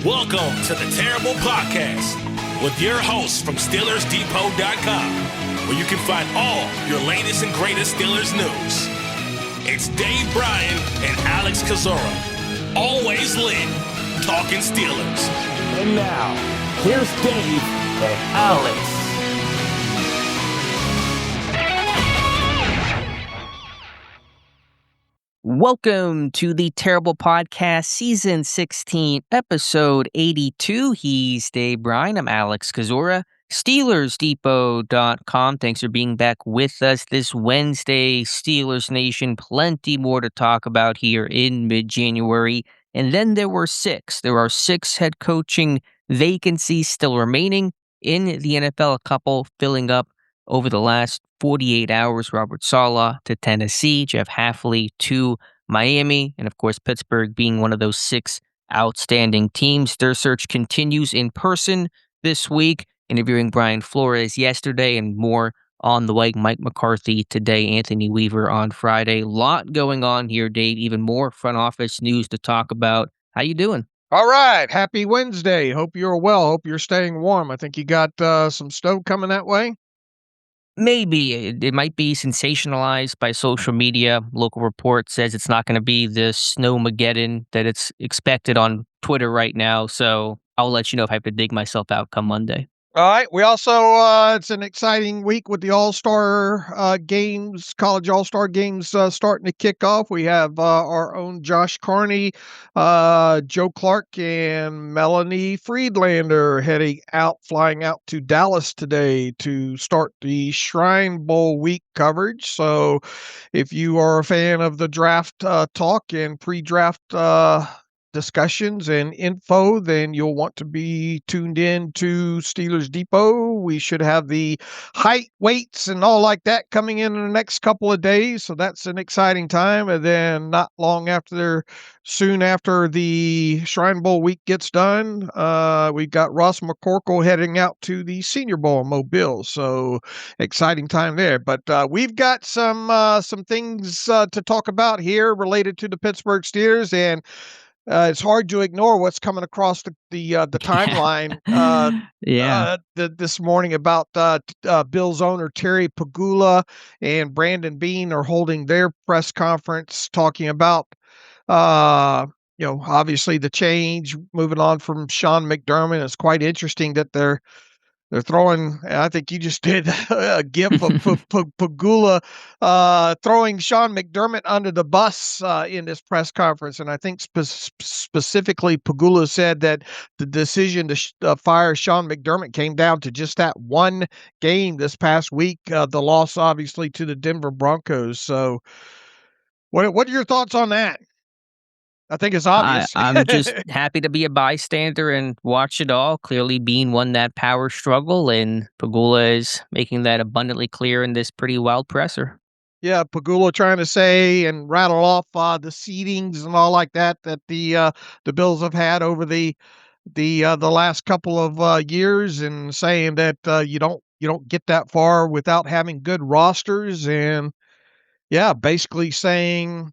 Welcome to the Terrible Podcast with your hosts from SteelersDepot.com, where you can find all your latest and greatest Steelers news. It's Dave Bryan and Alex Kozora, always lit, talking Steelers. And now, here's Dave and Alex. Welcome to the Terrible Podcast, Season 16, Episode 82. He's Dave Bryan. I'm Alex Kozora, SteelersDepot.com. Thanks for being back with us this Wednesday, Steelers Nation. Plenty more to talk about here in mid-January. And then there are six head coaching vacancies still remaining in the NFL, a couple filling up over the last 48 hours. Robert Saleh to Tennessee, Jeff Hafley to Miami, and of course Pittsburgh being one of those six outstanding teams. Their search continues in person this week, interviewing Brian Flores yesterday and more on the way. Mike McCarthy today, Anthony Weaver on Friday. A lot going on here, Dave. Even more front office news to talk about. How you doing? All right. Happy Wednesday. Hope you're well. Hope you're staying warm. I think you got some snow coming that way. Maybe. It might be sensationalized by social media. Local report says it's not going to be the snowmageddon that it's expected on Twitter right now. So I'll let you know if I have to dig myself out come Monday. All right. We also, it's an exciting week with the All-Star games, college All-Star games starting to kick off. We have our own Josh Carney, Joe Clark, and Melanie Friedlander flying out to Dallas today to start the Shrine Bowl week coverage. So if you are a fan of the draft talk and pre-draft discussions and info, then you'll want to be tuned in to Steelers Depot. We should have the height, weights, and all like that coming in the next couple of days. So that's an exciting time. And then not long soon after the Shrine Bowl week gets done, we've got Ross McCorkle heading out to the Senior Bowl in Mobile. So exciting time there. But we've got some things to talk about here related to the Pittsburgh Steelers, and it's hard to ignore what's coming across the timeline this morning about Bills owner Terry Pegula and Brandon Beane are holding their press conference talking about obviously the change, moving on from Sean McDermott. It's quite interesting that they're throwing, I think you just did a gif of Pegula throwing Sean McDermott under the bus in this press conference. And I think specifically Pegula said that the decision to fire Sean McDermott came down to just that one game this past week, the loss obviously to the Denver Broncos. So what are your thoughts on that? I think it's obvious. I'm just happy to be a bystander and watch it all. Clearly, Beane won that power struggle, and Pegula is making that abundantly clear in this pretty wild presser. Yeah, Pegula trying to say and rattle off the seedings and all like that the Bills have had over the last couple of years, and saying that you don't get that far without having good rosters, and basically saying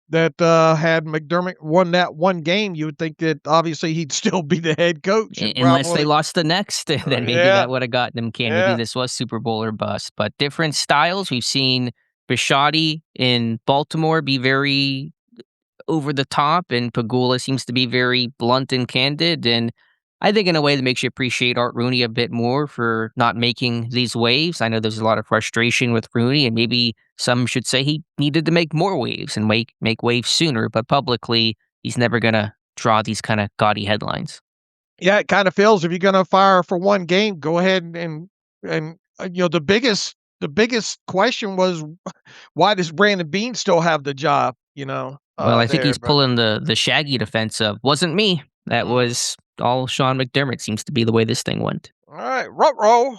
that had McDermott won that one game, you would think that obviously he'd still be the head coach. Unless they lost the next, then maybe that would have gotten them canned. Maybe this was Super Bowl or bust. But different styles. We've seen Bisciotti in Baltimore be very over the top, and Pegula seems to be very blunt and candid. And I think in a way that makes you appreciate Art Rooney a bit more for not making these waves. I know there's a lot of frustration with Rooney, and maybe some should say he needed to make more waves and make waves sooner, but publicly he's never going to draw these kind of gaudy headlines. Yeah, it kind of feels if you're going to fire for one game, go ahead and the biggest question was, why does Brandon Beane still have the job? Well, I think he's pulling the Shaggy defense of wasn't me. That was all Sean McDermott. Seems to be the way this thing went. All right, ruh-roh.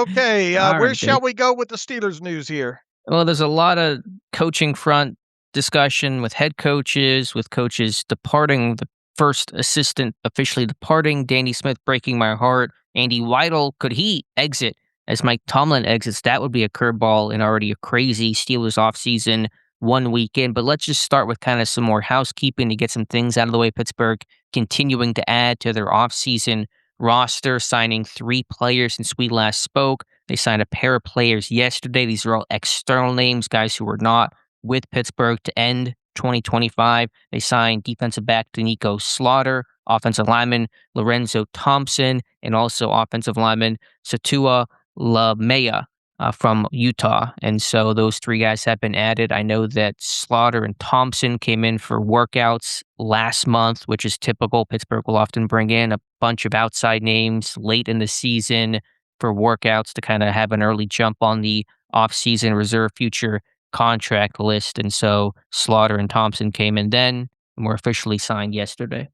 Okay, where shall we go with the Steelers news here? Well, there's a lot of coaching front discussion with head coaches, with coaches departing, the first assistant officially departing, Danny Smith breaking my heart. Andy Weidl, could he exit as Mike Tomlin exits? That would be a curveball in already a crazy Steelers offseason. 1 week in. But let's just start with kind of some more housekeeping to get some things out of the way. Pittsburgh continuing to add to their offseason roster, signing 3 players since we last spoke. They signed a pair of players yesterday. These are all external names, guys who were not with Pittsburgh to end 2025. They signed defensive back Danico Slaughter, offensive lineman Lorenzo Thompson, and also offensive lineman Satua LaMea from Utah. And so those 3 guys have been added. I know that Slaughter and Thompson came in for workouts last month, which is typical. Pittsburgh will often bring in a bunch of outside names late in the season for workouts to kind of have an early jump on the offseason reserve future contract list. And so Slaughter and Thompson came in then and were officially signed yesterday.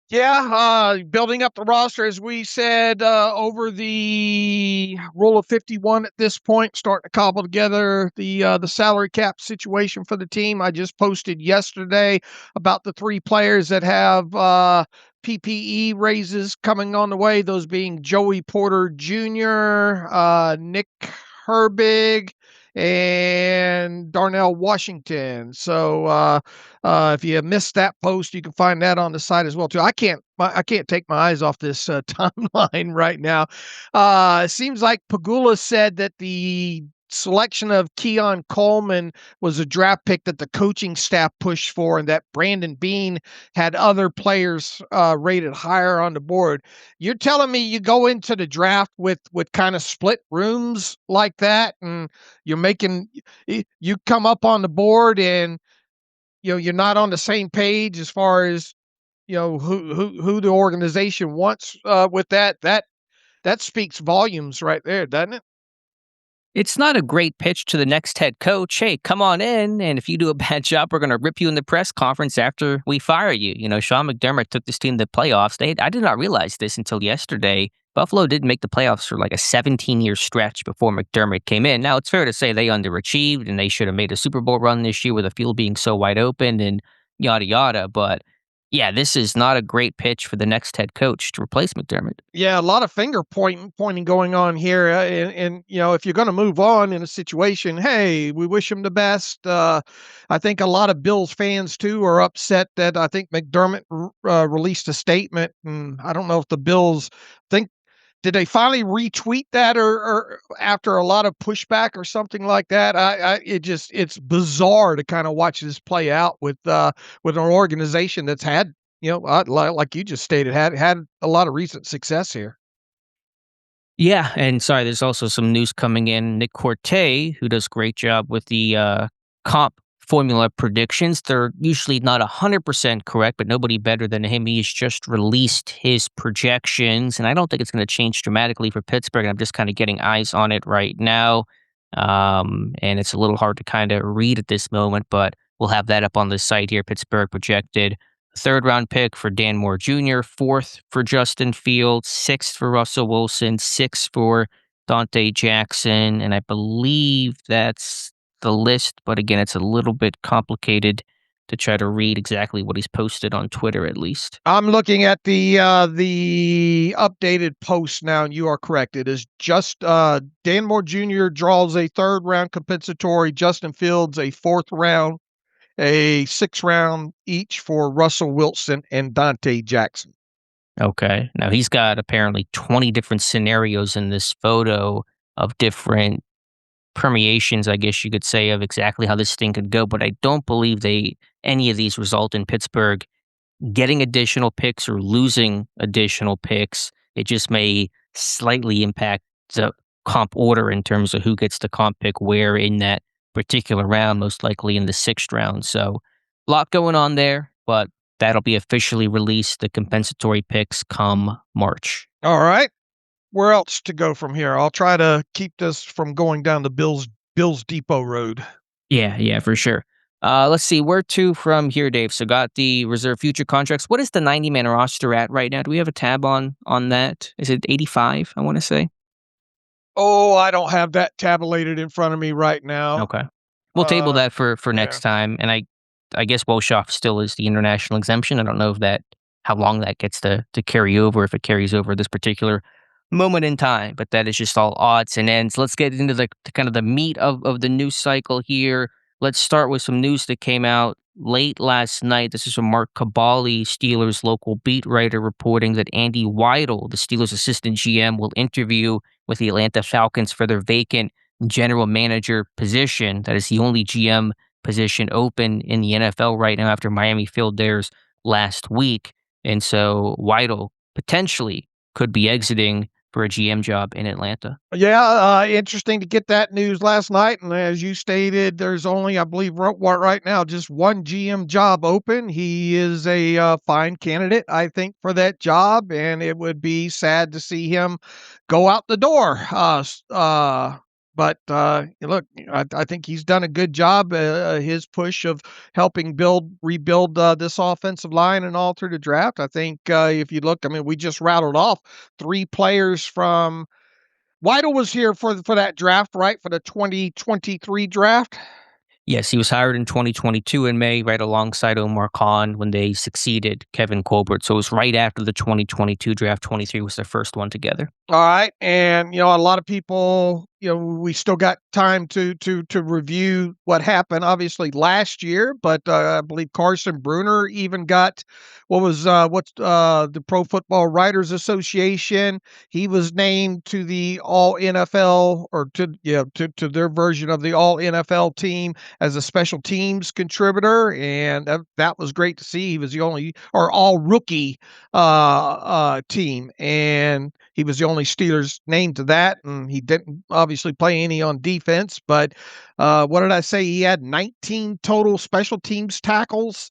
Yeah, building up the roster, as we said, over the rule of 51 at this point, starting to cobble together the salary cap situation for the team. I just posted yesterday about the 3 players that have PPE raises coming on the way, those being Joey Porter Jr., Nick Herbig, and Darnell Washington. So if you missed that post, you can find that on the site as well too. I can't take my eyes off this timeline right now. It seems like Pagula said that the selection of Keon Coleman was a draft pick that the coaching staff pushed for, and that Brandon Beane had other players rated higher on the board. You're telling me you go into the draft with kind of split rooms like that, and you come up on the board and you're not on the same page as far as who the organization wants with that speaks volumes right there, doesn't it? It's not a great pitch to the next head coach. Hey, come on in, and if you do a bad job, we're going to rip you in the press conference after we fire you. Sean McDermott took this team to the playoffs. I did not realize this until yesterday. Buffalo didn't make the playoffs for like a 17-year stretch before McDermott came in. Now, it's fair to say they underachieved, and they should have made a Super Bowl run this year with the field being so wide open and yada, yada. But yeah, this is not a great pitch for the next head coach to replace McDermott. Yeah, a lot of finger pointing going on here. And if you're going to move on in a situation, hey, we wish him the best. I think a lot of Bills fans, too, are upset that I think McDermott released a statement. And I don't know if the Bills did they finally retweet that or after a lot of pushback or something like that? It's bizarre to kind of watch this play out with an organization that's had, like you just stated, had a lot of recent success here. Yeah, and sorry, there's also some news coming in. Nick Corte, who does a great job with the comp formula predictions. They're usually not 100% correct, but nobody better than him. He's just released his projections, and I don't think it's going to change dramatically for Pittsburgh. I'm just kind of getting eyes on it right now, and it's a little hard to kind of read at this moment, but we'll have that up on the site here. Pittsburgh projected 3rd-round pick for Dan Moore Jr., 4th for Justin Fields, 6th for Russell Wilson, 6th for Dante Jackson, and I believe that's the list, but again, it's a little bit complicated to try to read exactly what he's posted on Twitter, at least. I'm looking at the updated post now, and you are correct. It is just Dan Moore Jr. draws a 3rd-round compensatory, Justin Fields a 4th round, a 6th round each for Russell Wilson and Dante Jackson. Okay. Now, he's got apparently 20 different scenarios in this photo of different permeations, I guess you could say, of exactly how this thing could go, but I don't believe any of these result in Pittsburgh getting additional picks or losing additional picks. It just may slightly impact the comp order in terms of who gets the comp pick where in that particular round, most likely in the 6th round. So a lot going on there, but that'll be officially released, the compensatory picks come March. All right. Where else to go from here? I'll try to keep this from going down the Bills Depot Road. Yeah, for sure. Let's see, where to from here, Dave? So got the reserve future contracts. What is the 90-man roster at right now? Do we have a tab on that? Is it 85, I want to say? Oh, I don't have that tabulated in front of me right now. Okay. We'll table that for next time. And I guess Woshoff still is the international exemption. I don't know how long that gets to carry over, if it carries over this particular moment in time, but that is just all odds and ends. Let's get into the kind of the meat of the news cycle here. let's start with some news that came out late last night. This is from Mark Cabali, Steelers local beat writer, reporting that Andy Weidl, the Steelers assistant GM, will interview with the Atlanta Falcons for their vacant general manager position. That is the only GM position open in the NFL right now after Miami filled theirs last week. And so Widel potentially could be exiting for a GM job in Atlanta. Yeah, interesting to get that news last night. And as you stated, there's only, I believe, right now, just one GM job open. He is a fine candidate, I think, for that job. And it would be sad to see him go out the door. But look, I think he's done a good job. His push of helping rebuild this offensive line and all through the draft. I think if you look, I mean, we just rattled off 3 players from. Widel was here for that draft, right? For the 2023 draft. Yes, he was hired in 2022 in May, right alongside Omar Khan when they succeeded Kevin Colbert. So it was right after the 2022 draft. 23 was their first one together. All right, and a lot of people, we still got time to review what happened. Obviously last year, but I believe Carson Bruner even got what's the Pro Football Writers Association. He was named to the All NFL or to their version of the All NFL team as a special teams contributor, and that was great to see. He was the only or all rookie team, and he was the only Steelers named to that, and he didn't obviously play any on defense. But what did I say? He had 19 total special teams tackles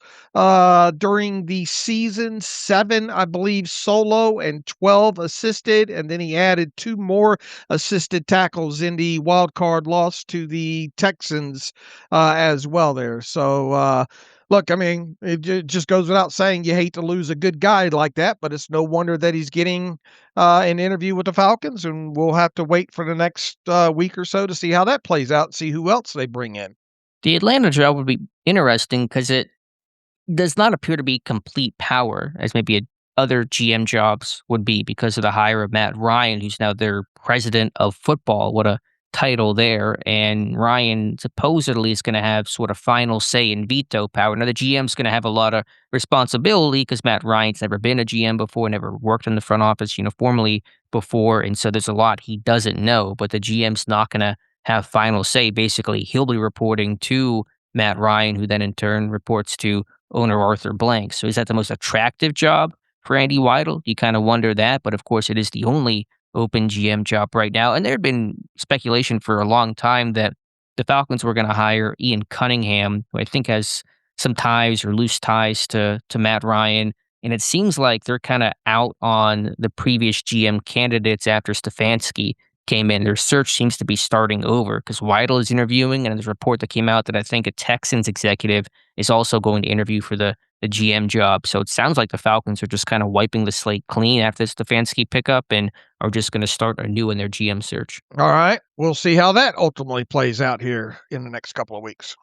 during the season, 7, I believe, solo and 12 assisted, and then he added 2 more assisted tackles in the wild card loss to the Texans as well there. So look, I mean, it just goes without saying you hate to lose a good guy like that, but it's no wonder that he's getting an interview with the Falcons, and we'll have to wait for the next week or so to see how that plays out and see who else they bring in. The Atlanta job would be interesting because it does not appear to be complete power as maybe other GM jobs would be because of the hire of Matt Ryan, who's now their president of football. What a title there. And Ryan supposedly is going to have sort of final say and veto power. Now, the GM's going to have a lot of responsibility because Matt Ryan's never been a GM before, never worked in the front office uniformly before. And so there's a lot he doesn't know, but the GM's not going to have final say. Basically, he'll be reporting to Matt Ryan, who then in turn reports to owner Arthur Blank. So is that the most attractive job for Andy Weidl? You kind of wonder that, but of course it is the only open GM job right now. And there had been speculation for a long time that the Falcons were going to hire Ian Cunningham, who I think has some ties or loose ties to Matt Ryan. And it seems like they're kind of out on the previous GM candidates after Stefanski came in. Their search seems to be starting over because Widel is interviewing, and there's a report that came out that I think a Texans executive is also going to interview for the GM job. So it sounds like the Falcons are just kind of wiping the slate clean after the Stefanski pickup and are just going to start anew in their GM search. All right. We'll see how that ultimately plays out here in the next couple of weeks.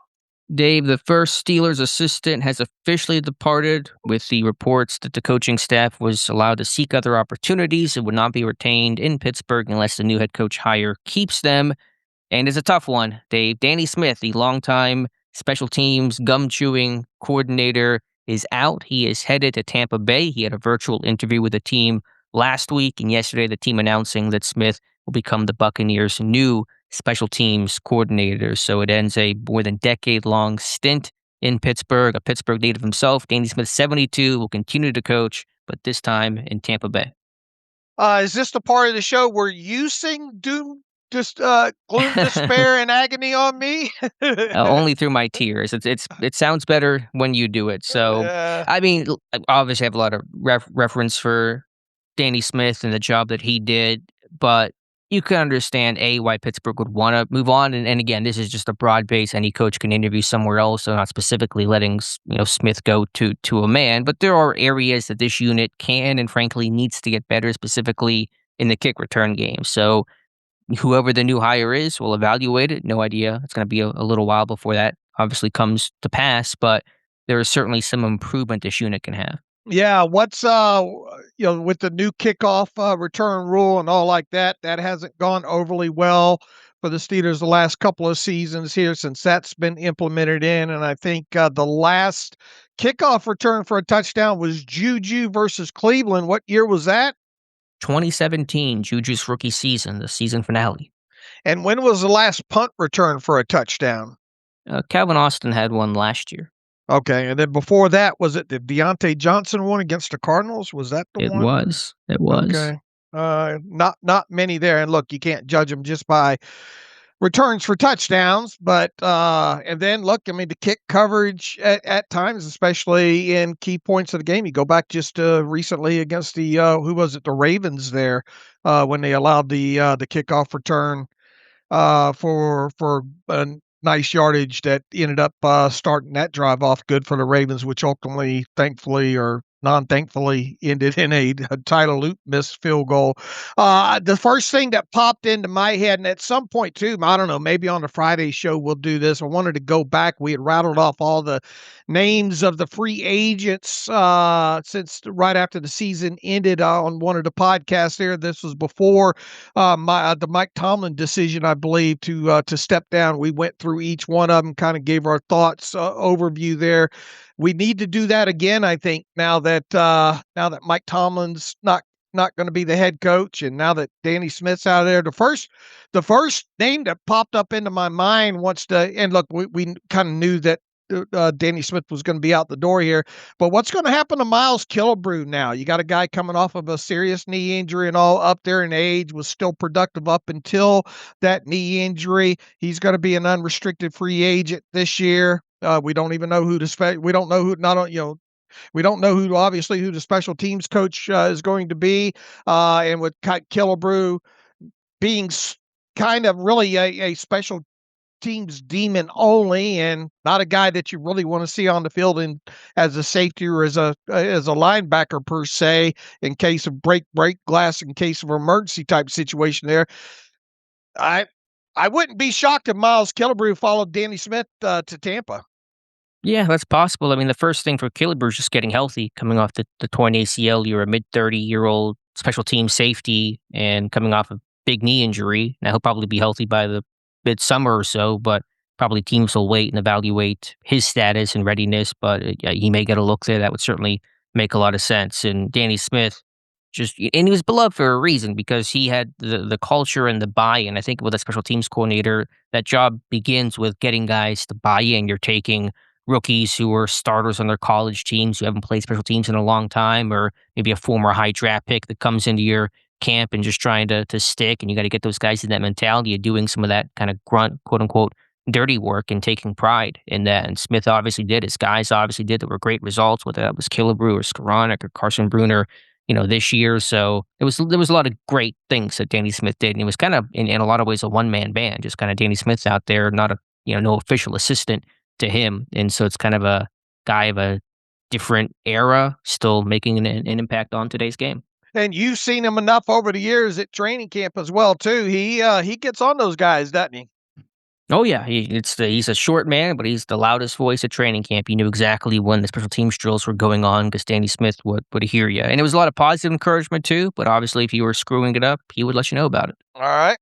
Dave, the first Steelers assistant has officially departed with the reports that the coaching staff was allowed to seek other opportunities and would not be retained in Pittsburgh unless the new head coach hire keeps them. And it's a tough one, Dave. Danny Smith, the longtime special teams gum-chewing coordinator, is out. He is headed to Tampa Bay. He had a virtual interview with the team last week, and yesterday the team announcing that Smith will become the Buccaneers' new special teams coordinator. So it ends a more than decade-long stint in Pittsburgh. A Pittsburgh native himself, Danny Smith, 72, will continue to coach, but this time in Tampa Bay. Is this the part of the show where you sing doom? Just gloom, despair, and agony on me. Only through my tears. It sounds better when you do it. So, I mean, I obviously have a lot of reference for Danny Smith and the job that he did, but you can understand why Pittsburgh would want to move on. And again, this is just a broad base. Any coach can interview somewhere else, so not specifically letting Smith go to a man. But there are areas that this unit can and frankly needs to get better, specifically in the kick return game. So whoever the new hire is will evaluate it. No idea. It's going to be a little while before that obviously comes to pass, but there is certainly some improvement this unit can have. Yeah, what's with the new kickoff return rule and all like that, that hasn't gone overly well for the Steelers the last couple of seasons here since that's been implemented in. And I think the last kickoff return for a touchdown was Juju versus Cleveland. What year was that? 2017, Juju's rookie season, the season finale. And when was the last punt return for a touchdown? Calvin Austin had one last year. Okay, and then before that, was it the Deontay Johnson one against the Cardinals? Was that the one? It was. Okay. Not many there. And look, you can't judge them just by returns for touchdowns, but and then look, I mean, the kick coverage at times, especially in key points of the game. You go back just recently against the who was it, the Ravens there, when they allowed the kickoff return for a nice yardage that ended up starting that drive off good for the Ravens, which ultimately, thankfully or non-thankfully, ended in a Tyler Loop missed field goal. The first thing that popped into my head, and at some point too, I don't know, maybe on the Friday show we'll do this. I wanted to go back. We had rattled off all the names of the free agents since right after the season ended on one of the podcasts there. This was before the Mike Tomlin decision, I believe, to step down. We went through each one of them, kind of gave our thoughts, overview there. We need to do that again, I think, now that Mike Tomlin's not going to be the head coach, and now that Danny Smith's out of there. The first name that popped up into my mind and look, we kind of knew that Danny Smith was going to be out the door here, but what's going to happen to Miles Killebrew now? You got a guy coming off of a serious knee injury and all, up there in age, was still productive up until that knee injury. He's going to be an unrestricted free agent this year. We don't even know who we don't know who, we don't know obviously who the special teams coach is going to be. And with Killebrew being kind of really a special teams demon only, and not a guy that you really want to see on the field as a safety or as a linebacker per se, in case of break glass, in case of emergency type situation there. I wouldn't be shocked if Miles Killebrew followed Danny Smith to Tampa. Yeah, that's possible. I mean, the first thing for Killebrew is just getting healthy, coming off the torn ACL. You're a mid-30-year-old special team safety and coming off a big knee injury. Now, he'll probably be healthy by the midsummer or so, but probably teams will wait and evaluate his status and readiness. But he may get a look there. That would certainly make a lot of sense. And Danny Smith, and he was beloved for a reason, because he had the culture and the buy-in. I think with a special teams coordinator, that job begins with getting guys to buy in. You're taking rookies who are starters on their college teams who haven't played special teams in a long time, or maybe a former high draft pick that comes into your camp and just trying to stick, and you got to get those guys in that mentality of doing some of that kind of grunt, quote unquote, dirty work and taking pride in that. And Smith obviously did. His guys obviously did. There were great results, whether that was Killebrew or Skoranek or Carson Bruner, this year. So there was a lot of great things that Danny Smith did, and it was kind of in a lot of ways a one-man band, just kind of Danny Smith out there, not a no official assistant to him. And so it's kind of a guy of a different era, still making an impact on today's game. And you've seen him enough over the years at training camp as well, too. He gets on those guys, doesn't he? Oh yeah, he's a short man, but he's the loudest voice at training camp. He knew exactly when the special teams drills were going on, because Danny Smith would hear you. And it was a lot of positive encouragement too, but obviously if you were screwing it up, he would let you know about it. All right.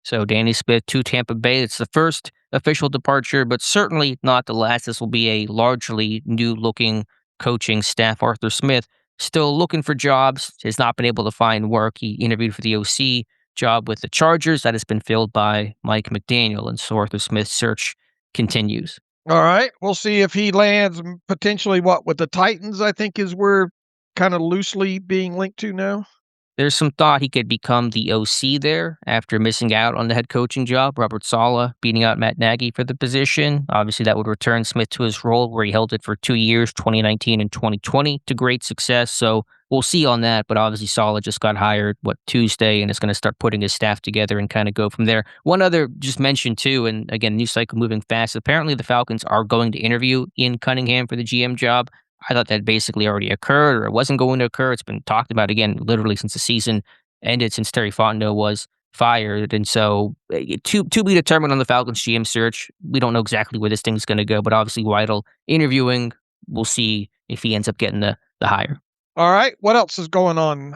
So Danny Smith to Tampa Bay. It's the first official departure, but certainly not the last. This will be a largely new-looking coaching staff. Arthur Smith still looking for jobs, has not been able to find work. He interviewed for the OC job with the Chargers. That has been filled by Mike McDaniel, and so Arthur Smith's search continues. All right. We'll see if he lands potentially with the Titans, I think is where kind of loosely being linked to now. There's some thought he could become the OC there after missing out on the head coaching job. Robert Saleh beating out Matt Nagy for the position. Obviously, that would return Smith to his role where he held it for 2 years, 2019 and 2020, to great success. So we'll see on that. But obviously, Saleh just got hired, Tuesday, and is going to start putting his staff together and kind of go from there. One other just mention, too, and again, news cycle moving fast. Apparently, the Falcons are going to interview Ian Cunningham for the GM job. I thought that basically already occurred, or it wasn't going to occur. It's been talked about again, literally since the season ended, since Terry Fontenot was fired. And so to be determined on the Falcons GM search. We don't know exactly where this thing's going to go, but obviously Widel interviewing. We'll see if he ends up getting the hire. All right. What else is going on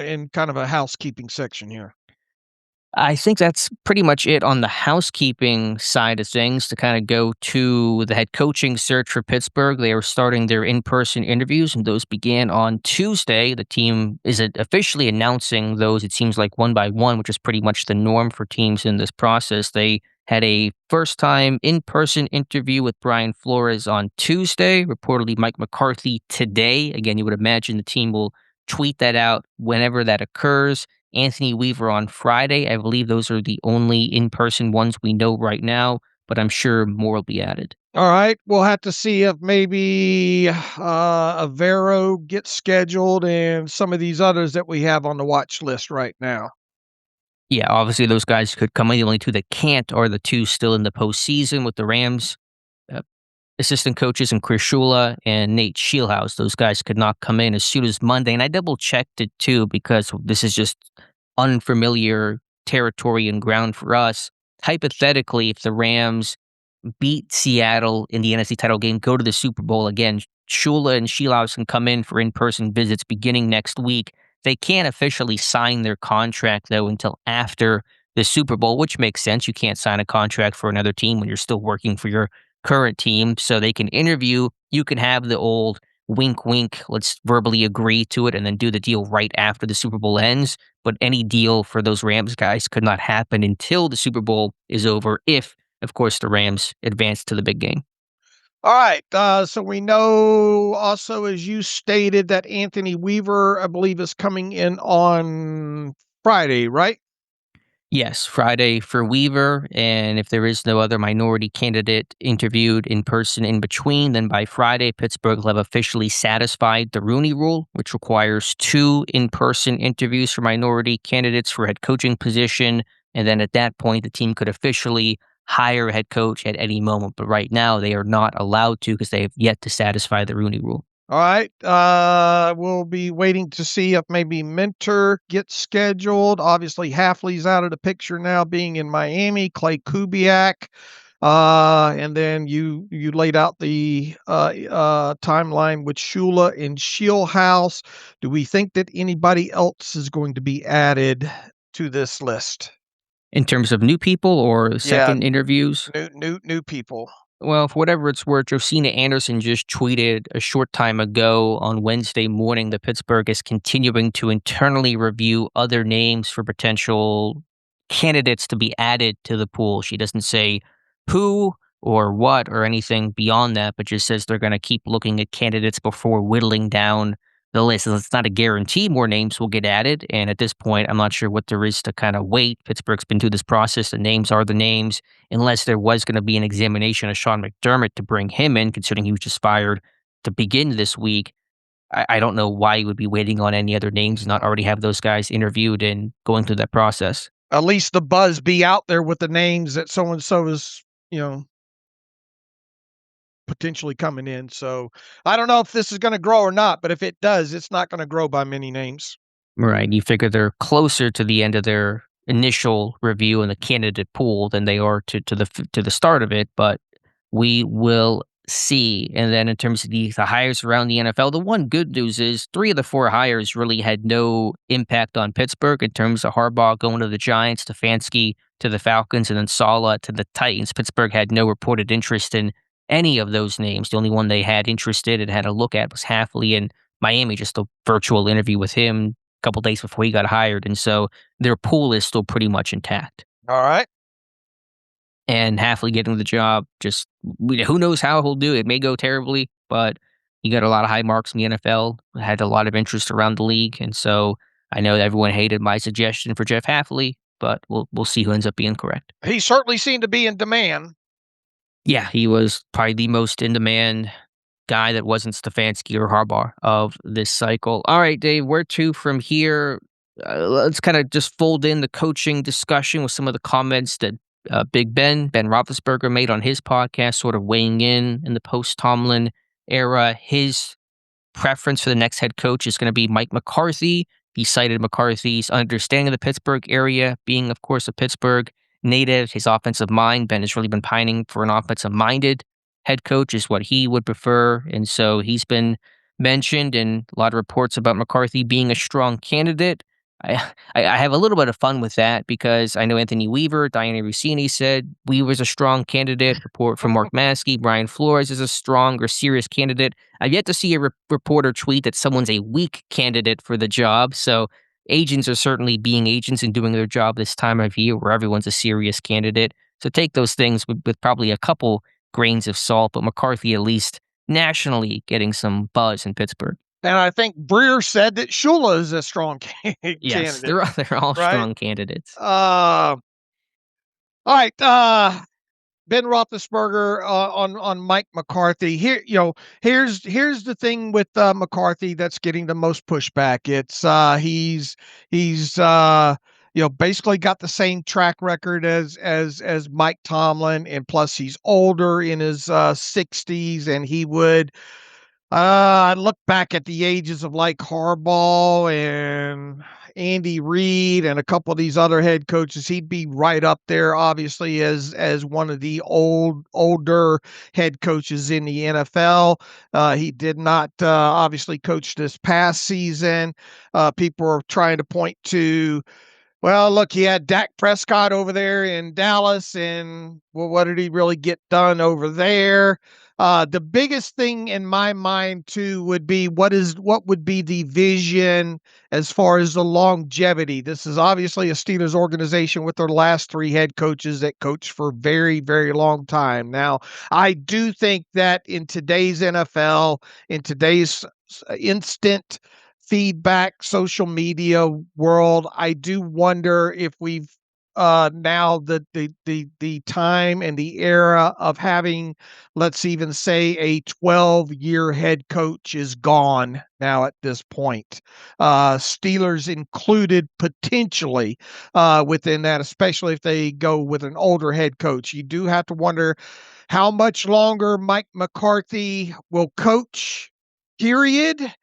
in kind of a housekeeping section here? I think that's pretty much it on the housekeeping side of things. To kind of go to the head coaching search for Pittsburgh, they are starting their in-person interviews, and those began on Tuesday. The team is officially announcing those, it seems like, one by one, which is pretty much the norm for teams in this process. They had a first-time in-person interview with Brian Flores on Tuesday, reportedly Mike McCarthy today. Again, you would imagine the team will tweet that out whenever that occurs. Anthony Weaver on Friday. I believe those are the only in-person ones we know right now, but I'm sure more will be added. All right, we'll have to see if maybe Avero gets scheduled and some of these others that we have on the watch list right now. Yeah, obviously those guys could come in. The only two that can't are the two still in the postseason with the Rams uh, assistant coaches and Chris Shula and Nate Scheelhaus. Those guys could not come in as soon as Monday. And I double checked it too because this is just unfamiliar territory and ground for us. Hypothetically, if the Rams beat Seattle in the NFC title game, go to the Super Bowl again, Shula and Scheelhaus can come in for in-person visits beginning next week. They can't officially sign their contract, though, until after the Super Bowl, which makes sense. You can't sign a contract for another team when you're still working for your current team. So they can interview. You can have the old wink, wink, let's verbally agree to it and then do the deal right after the Super Bowl ends. But any deal for those Rams guys could not happen until the Super Bowl is over if, of course, the Rams advance to the big game. All right. So we know also, as you stated, that Anthony Weaver, I believe, is coming in on Friday, right? Yes, Friday for Weaver, and if there is no other minority candidate interviewed in person in between, then by Friday, Pittsburgh will have officially satisfied the Rooney Rule, which requires 2 in-person interviews for minority candidates for head coaching position, and then at that point, the team could officially hire a head coach at any moment. But right now, they are not allowed to because they have yet to satisfy the Rooney Rule. All right. We'll be waiting to see if maybe Mentor gets scheduled. Obviously, Halfley's out of the picture now, being in Miami. Clay Kubiak. And then you laid out the timeline with Shula and Scheelhaus. Do we think that anybody else is going to be added to this list? In terms of new people or second interviews? New people. Well, for whatever it's worth, Josina Anderson just tweeted a short time ago on Wednesday morning that Pittsburgh is continuing to internally review other names for potential candidates to be added to the pool. She doesn't say who or what or anything beyond that, but just says they're going to keep looking at candidates before whittling down the list. It's not a guarantee more names will get added. And at this point, I'm not sure what there is to kind of wait. Pittsburgh's been through this process. The names are the names. Unless there was going to be an examination of Sean McDermott to bring him in, considering he was just fired to begin this week. I don't know why you would be waiting on any other names and not already have those guys interviewed and going through that process. At least the buzz be out there with the names that so-and-so is, potentially coming in. So I don't know if this is going to grow or not, but if it does, it's not going to grow by many names. Right. You figure they're closer to the end of their initial review in the candidate pool than they are to the start of it, but we will see. And then in terms of the hires around the NFL, the one good news is 3 of the 4 hires really had no impact on Pittsburgh in terms of Harbaugh going to the Giants, Stefanski to the Falcons, and then Saleh to the Titans. Pittsburgh had no reported interest in any of those names. The only one they had interested and had a look at was Halfley in Miami, just a virtual interview with him a couple days before he got hired. And so their pool is still pretty much intact. All right. And Halfley getting the job, just who knows how he'll do. It may go terribly, but he got a lot of high marks in the NFL, had a lot of interest around the league. And so I know everyone hated my suggestion for Jeff Halfley, but we'll see who ends up being correct. He certainly seemed to be in demand. Yeah, he was probably the most in-demand guy that wasn't Stefanski or Harbaugh of this cycle. All right, Dave, where to from here? Let's kind of just fold in the coaching discussion with some of the comments that Big Ben Roethlisberger made on his podcast, sort of weighing in the post-Tomlin era. His preference for the next head coach is going to be Mike McCarthy. He cited McCarthy's understanding of the Pittsburgh area, being, of course, a Pittsburgh native. His offensive mind, Ben has really been pining for an offensive-minded head coach is what he would prefer. And so he's been mentioned, and a lot of reports about McCarthy being a strong candidate. I have a little bit of fun with that because I know Anthony Weaver, Diana Rossini said Weaver's a strong candidate. Report from Mark Maskey, Brian Flores is a strong or serious candidate. I've yet to see a reporter tweet that someone's a weak candidate for the job. So agents are certainly being agents and doing their job this time of year where everyone's a serious candidate. So take those things with probably a couple grains of salt, but McCarthy at least nationally getting some buzz in Pittsburgh. And I think Breer said that Shula is a strong Yes, candidate. they're all right? strong candidates. All right. Ben Roethlisberger on Mike McCarthy. Here's the thing with McCarthy that's getting the most pushback. It's he's basically got the same track record as Mike Tomlin, and plus he's older in his 60s, and he would. I look back at the ages of like Harbaugh and Andy Reid and a couple of these other head coaches. He'd be right up there, obviously, as one of the older head coaches in the NFL. He did not obviously coach this past season. People are trying to point to, well, look, he had Dak Prescott over there in Dallas, and well, what did he really get done over there? The biggest thing in my mind too would be what would be the vision as far as the longevity. This is obviously a Steelers organization with their last three head coaches that coached for very, very long time. Now, I do think that in today's NFL, in today's instant feedback social media world, I do wonder if we've now the time and the era of having, let's even say, a 12-year head coach is gone now at this point. Steelers included potentially within that, especially if they go with an older head coach. You do have to wonder how much longer Mike McCarthy will coach, period.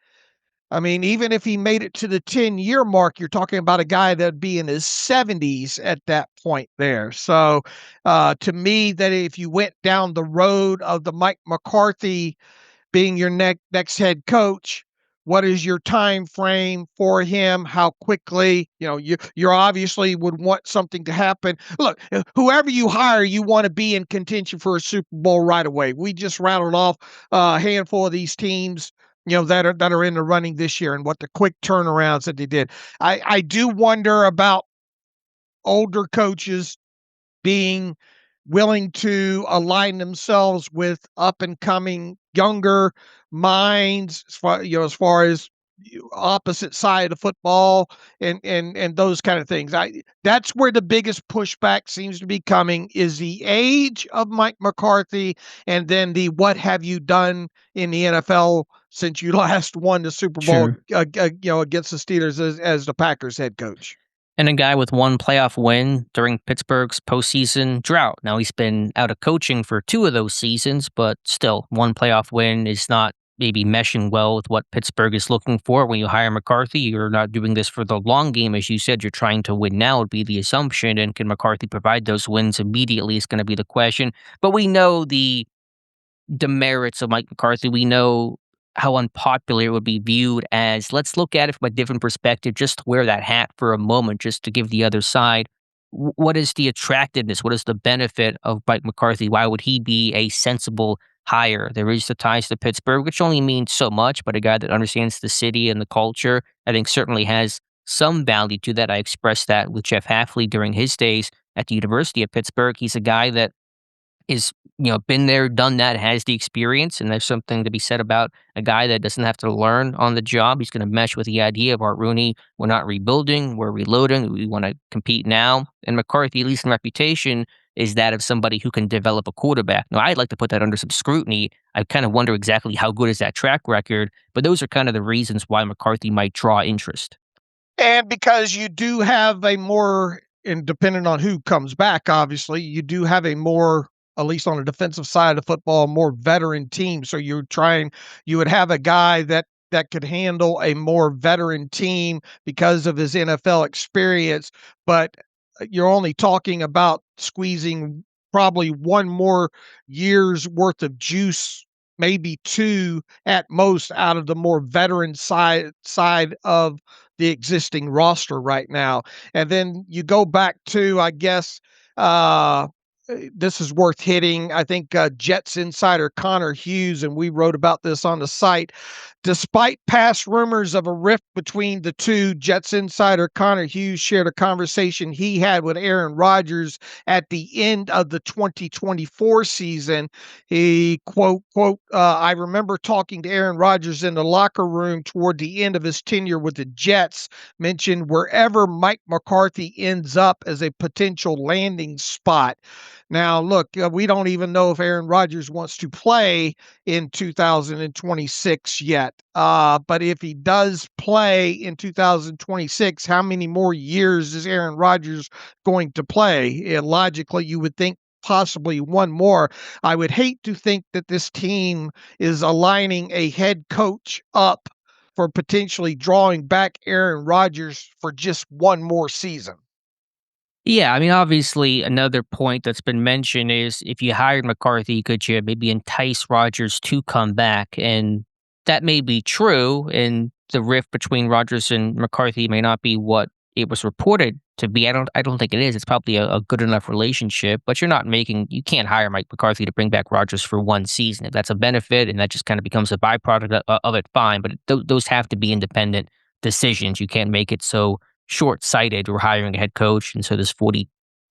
I mean, even if he made it to the 10-year mark, you're talking about a guy that'd be in his 70s at that point there. So to me, that if you went down the road of the Mike McCarthy being your next head coach, what is your time frame for him? How quickly? You obviously would want something to happen. Look, whoever you hire, you want to be in contention for a Super Bowl right away. We just rattled off a handful of these teams that are in the running this year and what the quick turnarounds that they did. I do wonder about older coaches being willing to align themselves with up and coming younger minds as far as opposite side of football and those kind of things. That's where the biggest pushback seems to be coming, is the age of Mike McCarthy, and then the what have you done in the NFL since you last won the Super Bowl against the Steelers as the Packers head coach. And a guy with one playoff win during Pittsburgh's postseason drought. Now, he's been out of coaching for 2 of those seasons, but still, one playoff win is not maybe meshing well with what Pittsburgh is looking for. When you hire McCarthy, you're not doing this for the long game. As you said, you're trying to win now would be the assumption. And can McCarthy provide those wins immediately is going to be the question. But we know the demerits of Mike McCarthy. We know how unpopular it would be viewed as. Let's look at it from a different perspective, just to wear that hat for a moment, just to give the other side. What is the attractiveness? What is the benefit of Mike McCarthy? Why would he be a sensible hire? There is the ties to Pittsburgh, which only means so much, but a guy that understands the city and the culture, I think certainly has some value to that. I expressed that with Jeff Hafley during his days at the University of Pittsburgh. He's a guy that is, been there, done that, has the experience, and there's something to be said about a guy that doesn't have to learn on the job. He's going to mesh with the idea of Art Rooney. We're not rebuilding, we're reloading. We want to compete now. And McCarthy, at least in reputation, is that of somebody who can develop a quarterback. Now, I'd like to put that under some scrutiny. I kind of wonder exactly how good is that track record, but those are kind of the reasons why McCarthy might draw interest. And because you do have a more, and depending on who comes back, obviously, you do have a more, at least on the defensive side of football, more veteran team. So you would have a guy that could handle a more veteran team because of his NFL experience, but you're only talking about squeezing probably one more year's worth of juice, maybe 2 at most, out of the more veteran side of the existing roster right now. And then you go back to, I guess, this is worth hitting. I think Jets insider Connor Hughes, and we wrote about this on the site. Despite past rumors of a rift between the two, Jets insider Connor Hughes shared a conversation he had with Aaron Rodgers at the end of the 2024 season. He quote, I remember talking to Aaron Rodgers in the locker room toward the end of his tenure with the Jets, mentioned wherever Mike McCarthy ends up as a potential landing spot. Now, look, we don't even know if Aaron Rodgers wants to play in 2026 yet. But if he does play in 2026, how many more years is Aaron Rodgers going to play? Logically, you would think possibly one more. I would hate to think that this team is aligning a head coach up for potentially drawing back Aaron Rodgers for just one more season. Yeah, I mean, obviously, another point that's been mentioned is if you hired McCarthy, could you maybe entice Rodgers to come back? And that may be true, and the rift between Rodgers and McCarthy may not be what it was reported to be. I don't think it is. It's probably a good enough relationship, but you can't hire Mike McCarthy to bring back Rodgers for one season. If that's a benefit and that just kind of becomes a byproduct of it, fine. But those have to be independent decisions. You can't make it so short-sighted. We're hiring a head coach, and so this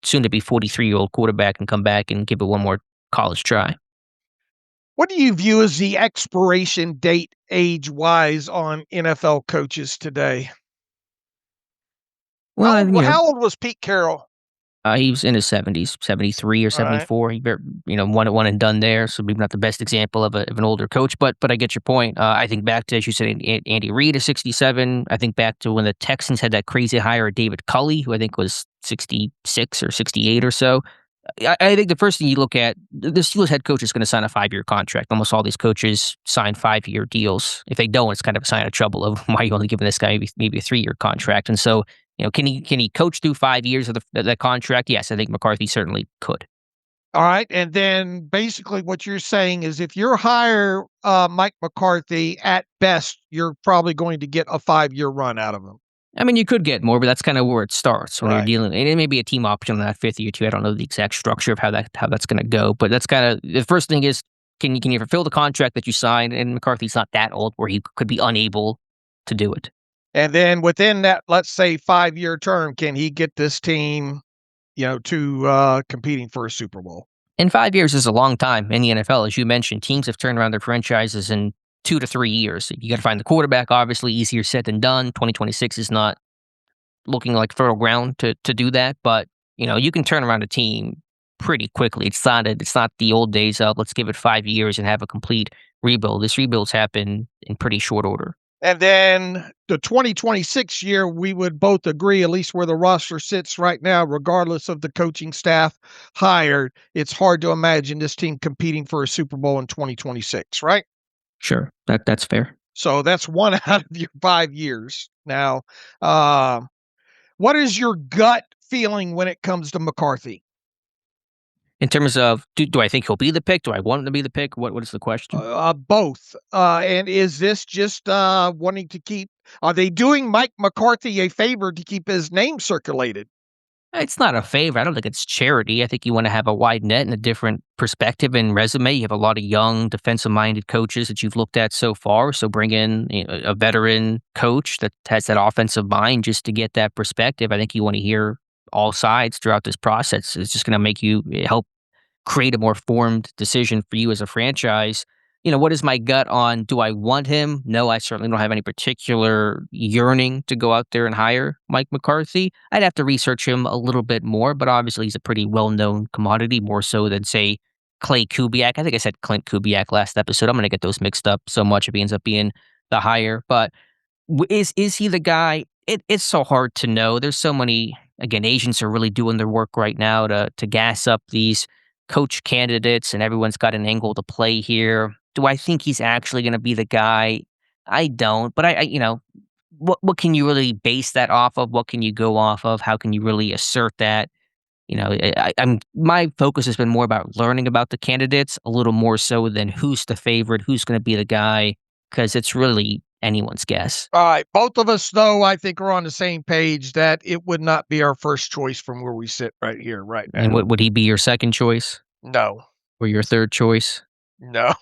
soon to be 43-year-old quarterback can come back and give it one more college try. What do you view as the expiration date age-wise on NFL coaches today? Well, How old was Pete Carroll? he was in his 70s, 73 or All right. 74. He, one and done there, so maybe not the best example of an older coach, but I get your point. I think back to, as you said, Andy Reid is 67. I think back to when the Texans had that crazy hire of David Culley, who I think was 66 or 68 or so. I think the first thing you look at, the Steelers head coach is going to sign a 5-year contract. Almost all these coaches sign 5-year deals. If they don't, it's kind of a sign of trouble of why you only giving this guy maybe a 3-year contract. And so, can he coach through 5 years of the contract? Yes, I think McCarthy certainly could. All right. And then basically what you're saying is if you hire Mike McCarthy, at best, you're probably going to get a 5-year run out of him. I mean, you could get more, but that's kind of where it starts when you're Right. dealing. And it may be a team option on that 5th year too. I don't know the exact structure of how that's going to go, but that's kind of the first thing is can you fulfill the contract that you signed? And McCarthy's not that old where he could be unable to do it. And then within that, let's say 5-year term, can he get this team, to competing for a Super Bowl? And 5 years is a long time in the NFL. As you mentioned, teams have turned around their franchises in 2 to 3 years. You got to find the quarterback, obviously easier said than done. 2026 is not looking like fertile ground to do that, but you can turn around a team pretty quickly. It's not the old days of let's give it 5 years and have a complete rebuild. This rebuilds happen in pretty short order. And then the 2026 year, we would both agree, at least where the roster sits right now, regardless of the coaching staff hired, it's hard to imagine this team competing for a Super Bowl in 2026, right? Sure, that's fair. So that's 1 out of your 5 years. Now, what is your gut feeling when it comes to McCarthy? In terms of, do I think he'll be the pick? Do I want him to be the pick? What is the question? Both. And is this just wanting to keep? Are they doing Mike McCarthy a favor to keep his name circulated? It's not a favor. I don't think it's charity. I think you want to have a wide net and a different perspective and resume. You have a lot of young defensive-minded coaches that you've looked at so far. So bring in a veteran coach that has that offensive mind just to get that perspective. I think you want to hear all sides throughout this process. It's just going to make you help create a more formed decision for you as a franchise. What is my gut on, do I want him? No, I certainly don't have any particular yearning to go out there and hire Mike McCarthy. I'd have to research him a little bit more, but obviously he's a pretty well-known commodity, more so than, say, Clay Kubiak. I think I said Clint Kubiak last episode. I'm going to get those mixed up so much if he ends up being the hire. But is he the guy? It's so hard to know. There's so many, again, agents are really doing their work right now to gas up these coach candidates, and everyone's got an angle to play here. Do I think he's actually going to be the guy? I don't, but what can you really base that off of? What can you go off of? How can you really assert that? My focus has been more about learning about the candidates a little more so than who's the favorite, who's going to be the guy, because it's really anyone's guess. All right. Both of us, though, I think are on the same page that it would not be our first choice from where we sit right here, right now. And would he be your second choice No. or your third choice? No.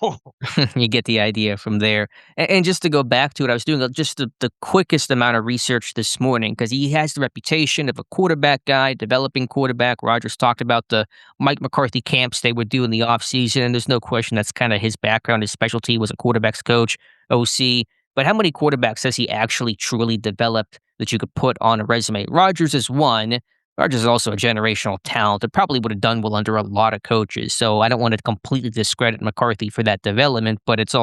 You get the idea from there. And just to go back to it, I was doing just the quickest amount of research this morning because he has the reputation of a quarterback guy, developing quarterback. Rodgers talked about the Mike McCarthy camps they would do in the offseason, and there's no question that's kind of his background. His specialty was a quarterback's coach, OC. But how many quarterbacks has he actually truly developed that you could put on a resume? Rodgers is one. Rodgers is also a generational talent that probably would have done well under a lot of coaches. So I don't want to completely discredit McCarthy for that development, but it's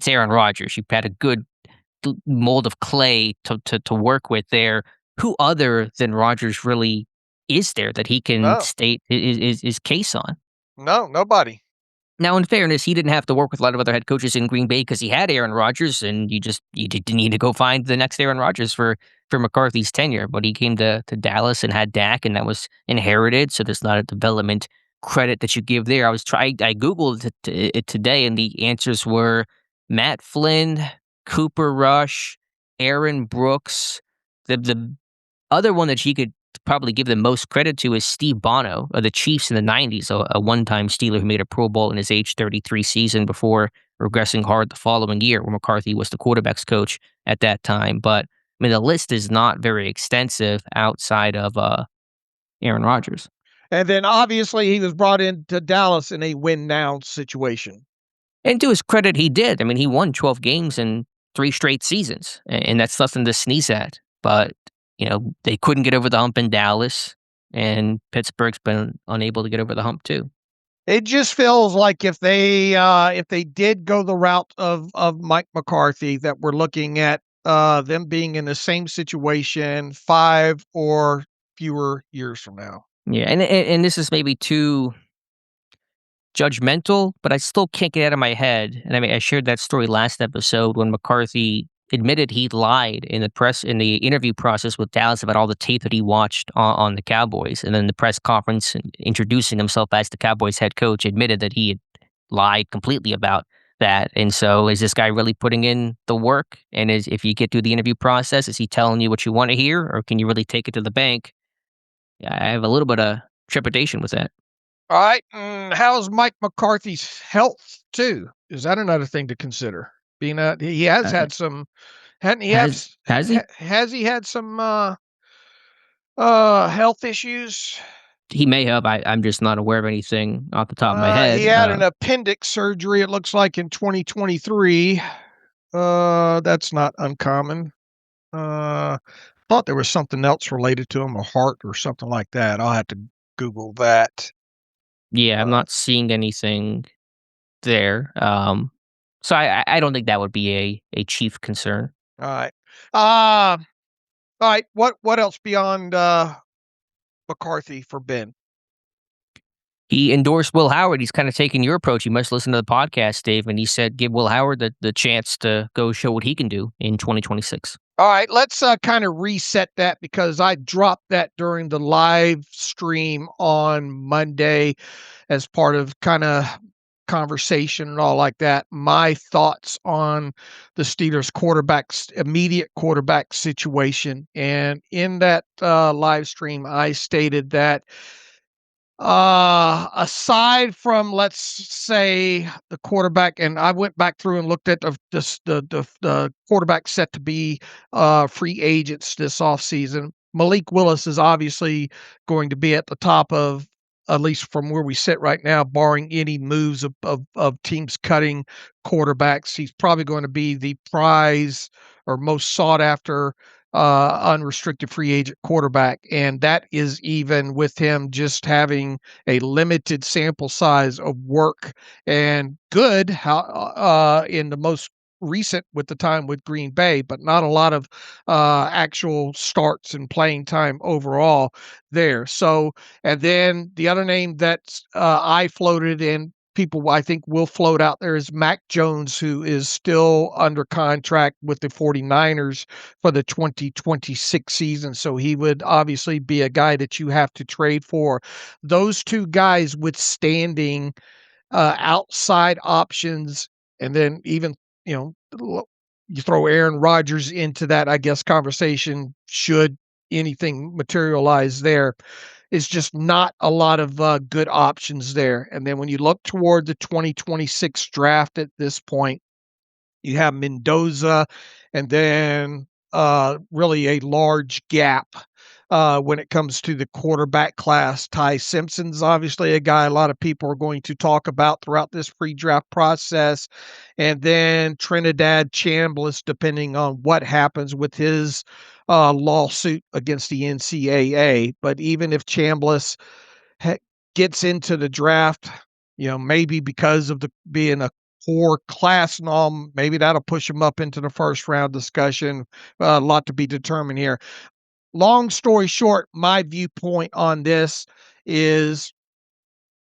Aaron Rodgers. You've had a good mold of clay to work with there. Who other than Rodgers really is there that he can state his case on? No, nobody. Now, in fairness, he didn't have to work with a lot of other head coaches in Green Bay because he had Aaron Rodgers, and you didn't need to go find the next Aaron Rodgers for McCarthy's tenure. But he came to Dallas and had Dak, and that was inherited. So there's not a development credit that you give there. I Googled it today, and the answers were Matt Flynn, Cooper Rush, Aaron Brooks. The other one that he could probably give the most credit to is Steve Bono of the Chiefs in the 90s, a one-time Steeler who made a Pro Bowl in his age 33 season before regressing hard the following year, where McCarthy was the quarterback's coach at that time. But, I mean, the list is not very extensive outside of Aaron Rodgers. And then, obviously, he was brought into Dallas in a win-now situation. And to his credit, he did. I mean, he won 12 games in 3 straight seasons, and that's nothing to sneeze at. But they couldn't get over the hump in Dallas, and Pittsburgh's been unable to get over the hump too. It just feels like if they did go the route of Mike McCarthy, that we're looking at them being in the same situation 5 or fewer years from now. Yeah, and this is maybe too judgmental, but I still can't get out of my head. And I mean, I shared that story last episode when McCarthy admitted he lied in the interview process with Dallas about all the tape that he watched on the Cowboys, and then the press conference introducing himself as the Cowboys head coach admitted that he had lied completely about that. And so, is this guy really putting in the work? And if you get through the interview process, is he telling you what you want to hear, or can you really take it to the bank? I have a little bit of trepidation with that. All right, how's Mike McCarthy's health too? Is that another thing to consider? Being that he has had some, hadn't he? Has he? Has he had some health issues? He may have. I'm just not aware of anything off the top of my head. He had an appendix surgery, it looks like, in 2023. That's not uncommon. Thought there was something else related to him, a heart or something like that. I'll have to Google that. Yeah, I'm not seeing anything there. So I don't think that would be a chief concern. All right. All right. What else beyond McCarthy for Ben? He endorsed Will Howard. He's kind of taking your approach. You must listen to the podcast, Dave, and he said give Will Howard the chance to go show what he can do in 2026. All right, let's kind of reset that because I dropped that during the live stream on Monday as part of kind of conversation and all like that. My thoughts on the Steelers immediate quarterback situation. And in that live stream, I stated that aside from, let's say, the quarterback, and I went back through and looked at the quarterback set to be free agents this offseason. Malik Willis is obviously going to be at the top of, at least from where we sit right now, barring any moves of teams cutting quarterbacks. He's probably going to be the prize or most sought after unrestricted free agent quarterback. And that is even with him just having a limited sample size of work and good in the most recent with the time with Green Bay, but not a lot of actual starts and playing time overall there. So, and then the other name that I floated in, people I think will float out there, is Mac Jones, who is still under contract with the 49ers for the 2026 season. So he would obviously be a guy that you have to trade for. Those two guys withstanding outside options, and then even, you throw Aaron Rodgers into that, I guess, conversation should anything materialize there. It's just not a lot of good options there. And then when you look toward the 2026 draft at this point, you have Mendoza and then really a large gap when it comes to the quarterback class. Ty Simpson's obviously a guy a lot of people are going to talk about throughout this pre-draft process. And then Trinidad Chambliss, depending on what happens with his lawsuit against the NCAA. But even if Chambliss gets into the draft, maybe because of being a poor class and all, maybe that'll push him up into the first round discussion. A lot to be determined here. Long story short, my viewpoint on this is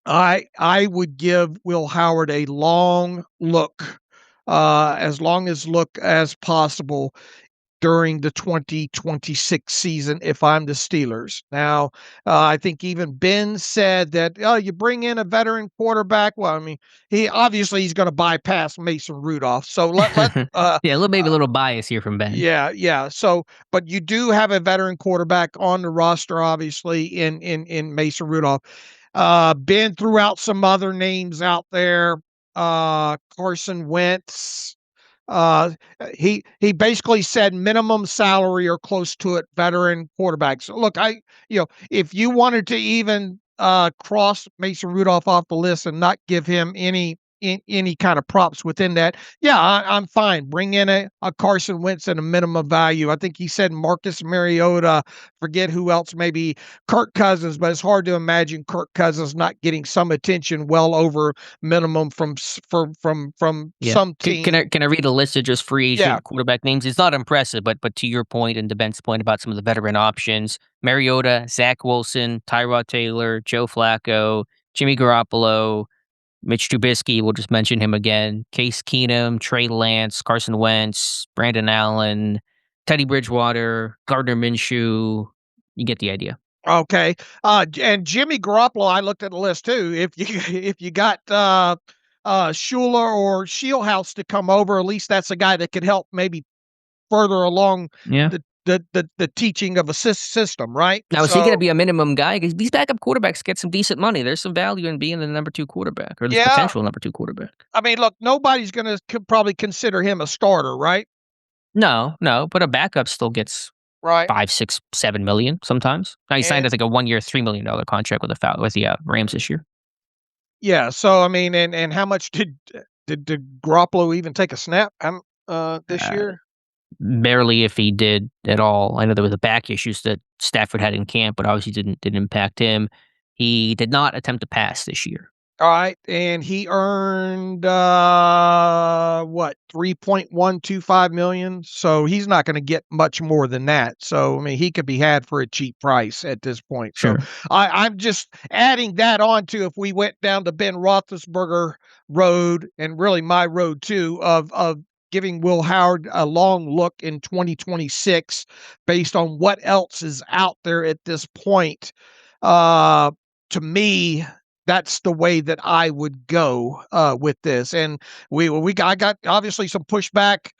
I would give Will Howard a long look, as long as look as possible during the 2026 season if I'm the Steelers. Now, I think even Ben said that, you bring in a veteran quarterback. Well, I mean, he's going to bypass Mason Rudolph. So yeah, maybe a little bias here from Ben. Yeah. So, but you do have a veteran quarterback on the roster, obviously, in Mason Rudolph. Ben threw out some other names out there. Carson Wentz. He basically said minimum salary or close to it, veteran quarterbacks. Look, if you wanted to even cross Mason Rudolph off the list and not give him any kind of props within that, I'm fine. Bring in a Carson Wentz at a minimum value. I think he said Marcus Mariota, forget who else, maybe Kirk Cousins, but it's hard to imagine Kirk Cousins not getting some attention well over minimum from some team. Can I read a list of just free agent quarterback names? It's not impressive, but to your point and to Ben's point about some of the veteran options, Mariota, Zach Wilson, Tyrod Taylor, Joe Flacco, Jimmy Garoppolo, Mitch Trubisky, we'll just mention him again, Case Keenum, Trey Lance, Carson Wentz, Brandon Allen, Teddy Bridgewater, Gardner Minshew. You get the idea. Okay. And Jimmy Garoppolo, I looked at the list too. If you got Schuler or Shieldhouse to come over, at least that's a guy that could help maybe further along the teaching of a system, right? Now, is he going to be a minimum guy? Because these backup quarterbacks get some decent money. There's some value in being the number 2 quarterback or the potential number 2 quarterback. I mean, look, nobody's going to probably consider him a starter, right? No, but a backup still gets right 5, 6, 7 million sometimes. Now he signed, I think, a 1-year, $3 million contract with the Rams this year. Yeah, so I mean, and how much did Garoppolo even take a snap this year? Barely, if he did at all. I know there was the back issues that Stafford had in camp, but obviously didn't impact him. He did not attempt to pass this year. All right, and he earned what, $3.125 million. So he's not going to get much more than that. So I mean, he could be had for a cheap price at this point. Sure. So I'm just adding that on to if we went down the Ben Roethlisberger road, and really my road too, of giving Will Howard a long look in 2026 based on what else is out there at this point. To me, that's the way that I would go with this. And I got obviously some pushback,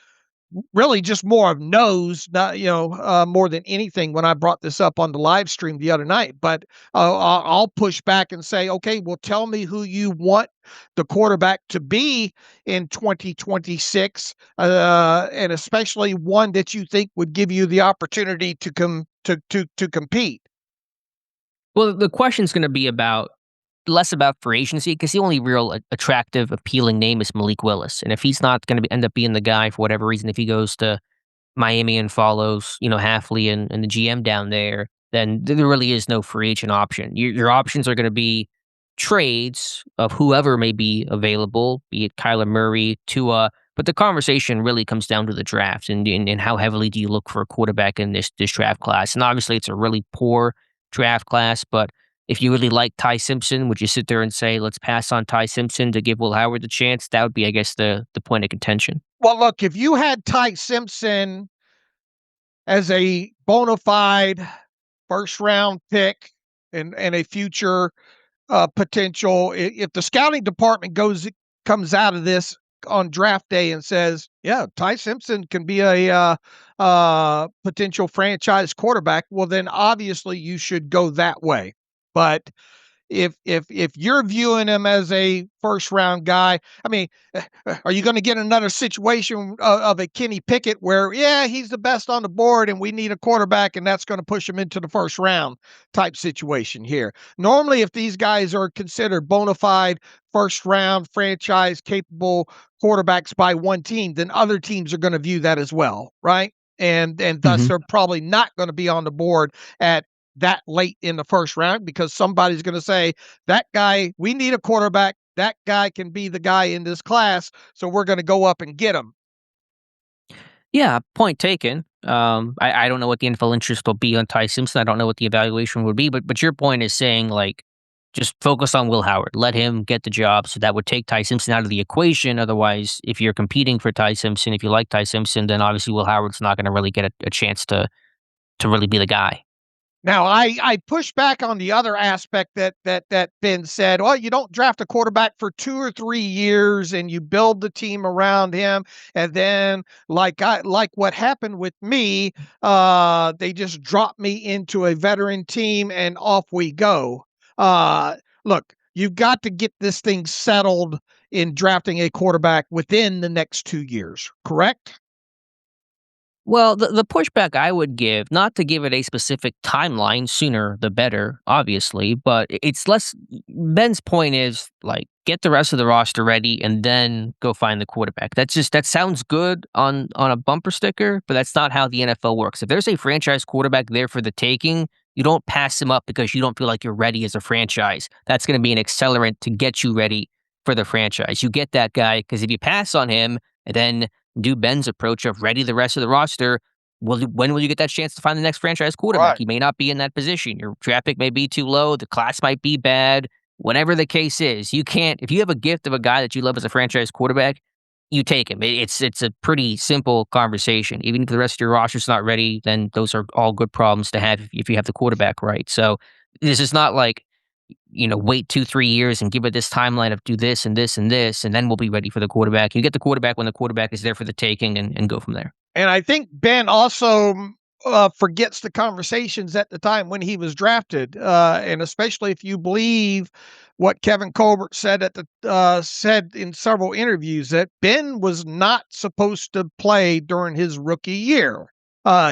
really just more of no's, not, more than anything when I brought this up on the live stream the other night. But I'll push back and say, okay, well, tell me who you want the quarterback to be in 2026, and especially one that you think would give you the opportunity to compete. Well, the question's going to be less about free agency, because the only real attractive, appealing name is Malik Willis. And if he's not going to end up being the guy for whatever reason, if he goes to Miami and follows, Hafley and the GM down there, then there really is no free agent option. Your options are going to be trades of whoever may be available, be it Kyler Murray, Tua. But the conversation really comes down to the draft and how heavily do you look for a quarterback in this draft class. And obviously it's a really poor draft class, but if you really like Ty Simpson, would you sit there and say, let's pass on Ty Simpson to give Will Howard the chance? That would be, I guess, the point of contention. Well, look, if you had Ty Simpson as a bona fide first-round pick and a future potential, if the scouting department comes out of this on draft day and says, yeah, Ty Simpson can be a potential franchise quarterback, well, then obviously you should go that way. But if you're viewing him as a first round guy, I mean, are you going to get another situation of a Kenny Pickett where, yeah, he's the best on the board and we need a quarterback and that's going to push him into the first round type situation here? Normally, if these guys are considered bona fide first round franchise capable quarterbacks by one team, then other teams are going to view that as well, right? And thus they're probably not going to be on the board at that late in the first round, because somebody's going to say, that guy, we need a quarterback. That guy can be the guy in this class. So we're going to go up and get him. Yeah, point taken. I don't know what the NFL interest will be on Ty Simpson. I don't know what the evaluation would be, but your point is saying, like, just focus on Will Howard. Let him get the job. So that would take Ty Simpson out of the equation. Otherwise, if you're competing for Ty Simpson, if you like Ty Simpson, then obviously Will Howard's not going to really get a chance to really be the guy. Now, I push back on the other aspect that Ben said, well, you don't draft a quarterback for 2 or 3 years and you build the team around him. And then like what happened with me, they just dropped me into a veteran team and off we go. Look, you've got to get this thing settled in drafting a quarterback within the next 2 years, correct? Well, the pushback I would give, not to give it a specific timeline, sooner the better, obviously, but it's less. Ben's point is, like, get the rest of the roster ready and then go find the quarterback. That sounds good on a bumper sticker, but that's not how the NFL works. If there's a franchise quarterback there for the taking, you don't pass him up because you don't feel like you're ready as a franchise. That's going to be an accelerant to get you ready for the franchise. You get that guy, because if you pass on him and then do Ben's approach of ready the rest of the roster, when will you get that chance to find the next franchise quarterback? Right. You may not be in that position. Your draft pick may be too low. The class might be bad. Whatever the case is, you can't. If you have a gift of a guy that you love as a franchise quarterback, you take him. It's a pretty simple conversation. Even if the rest of your roster's not ready, then those are all good problems to have if you have the quarterback right. So this is not like, wait 2-3 years and give it this timeline of do this and this and this, and then we'll be ready for the quarterback. You get the quarterback when the quarterback is there for the taking and go from there. And I think Ben also forgets the conversations at the time when he was drafted, and especially if you believe what Kevin Colbert said said in several interviews, that Ben was not supposed to play during his rookie year.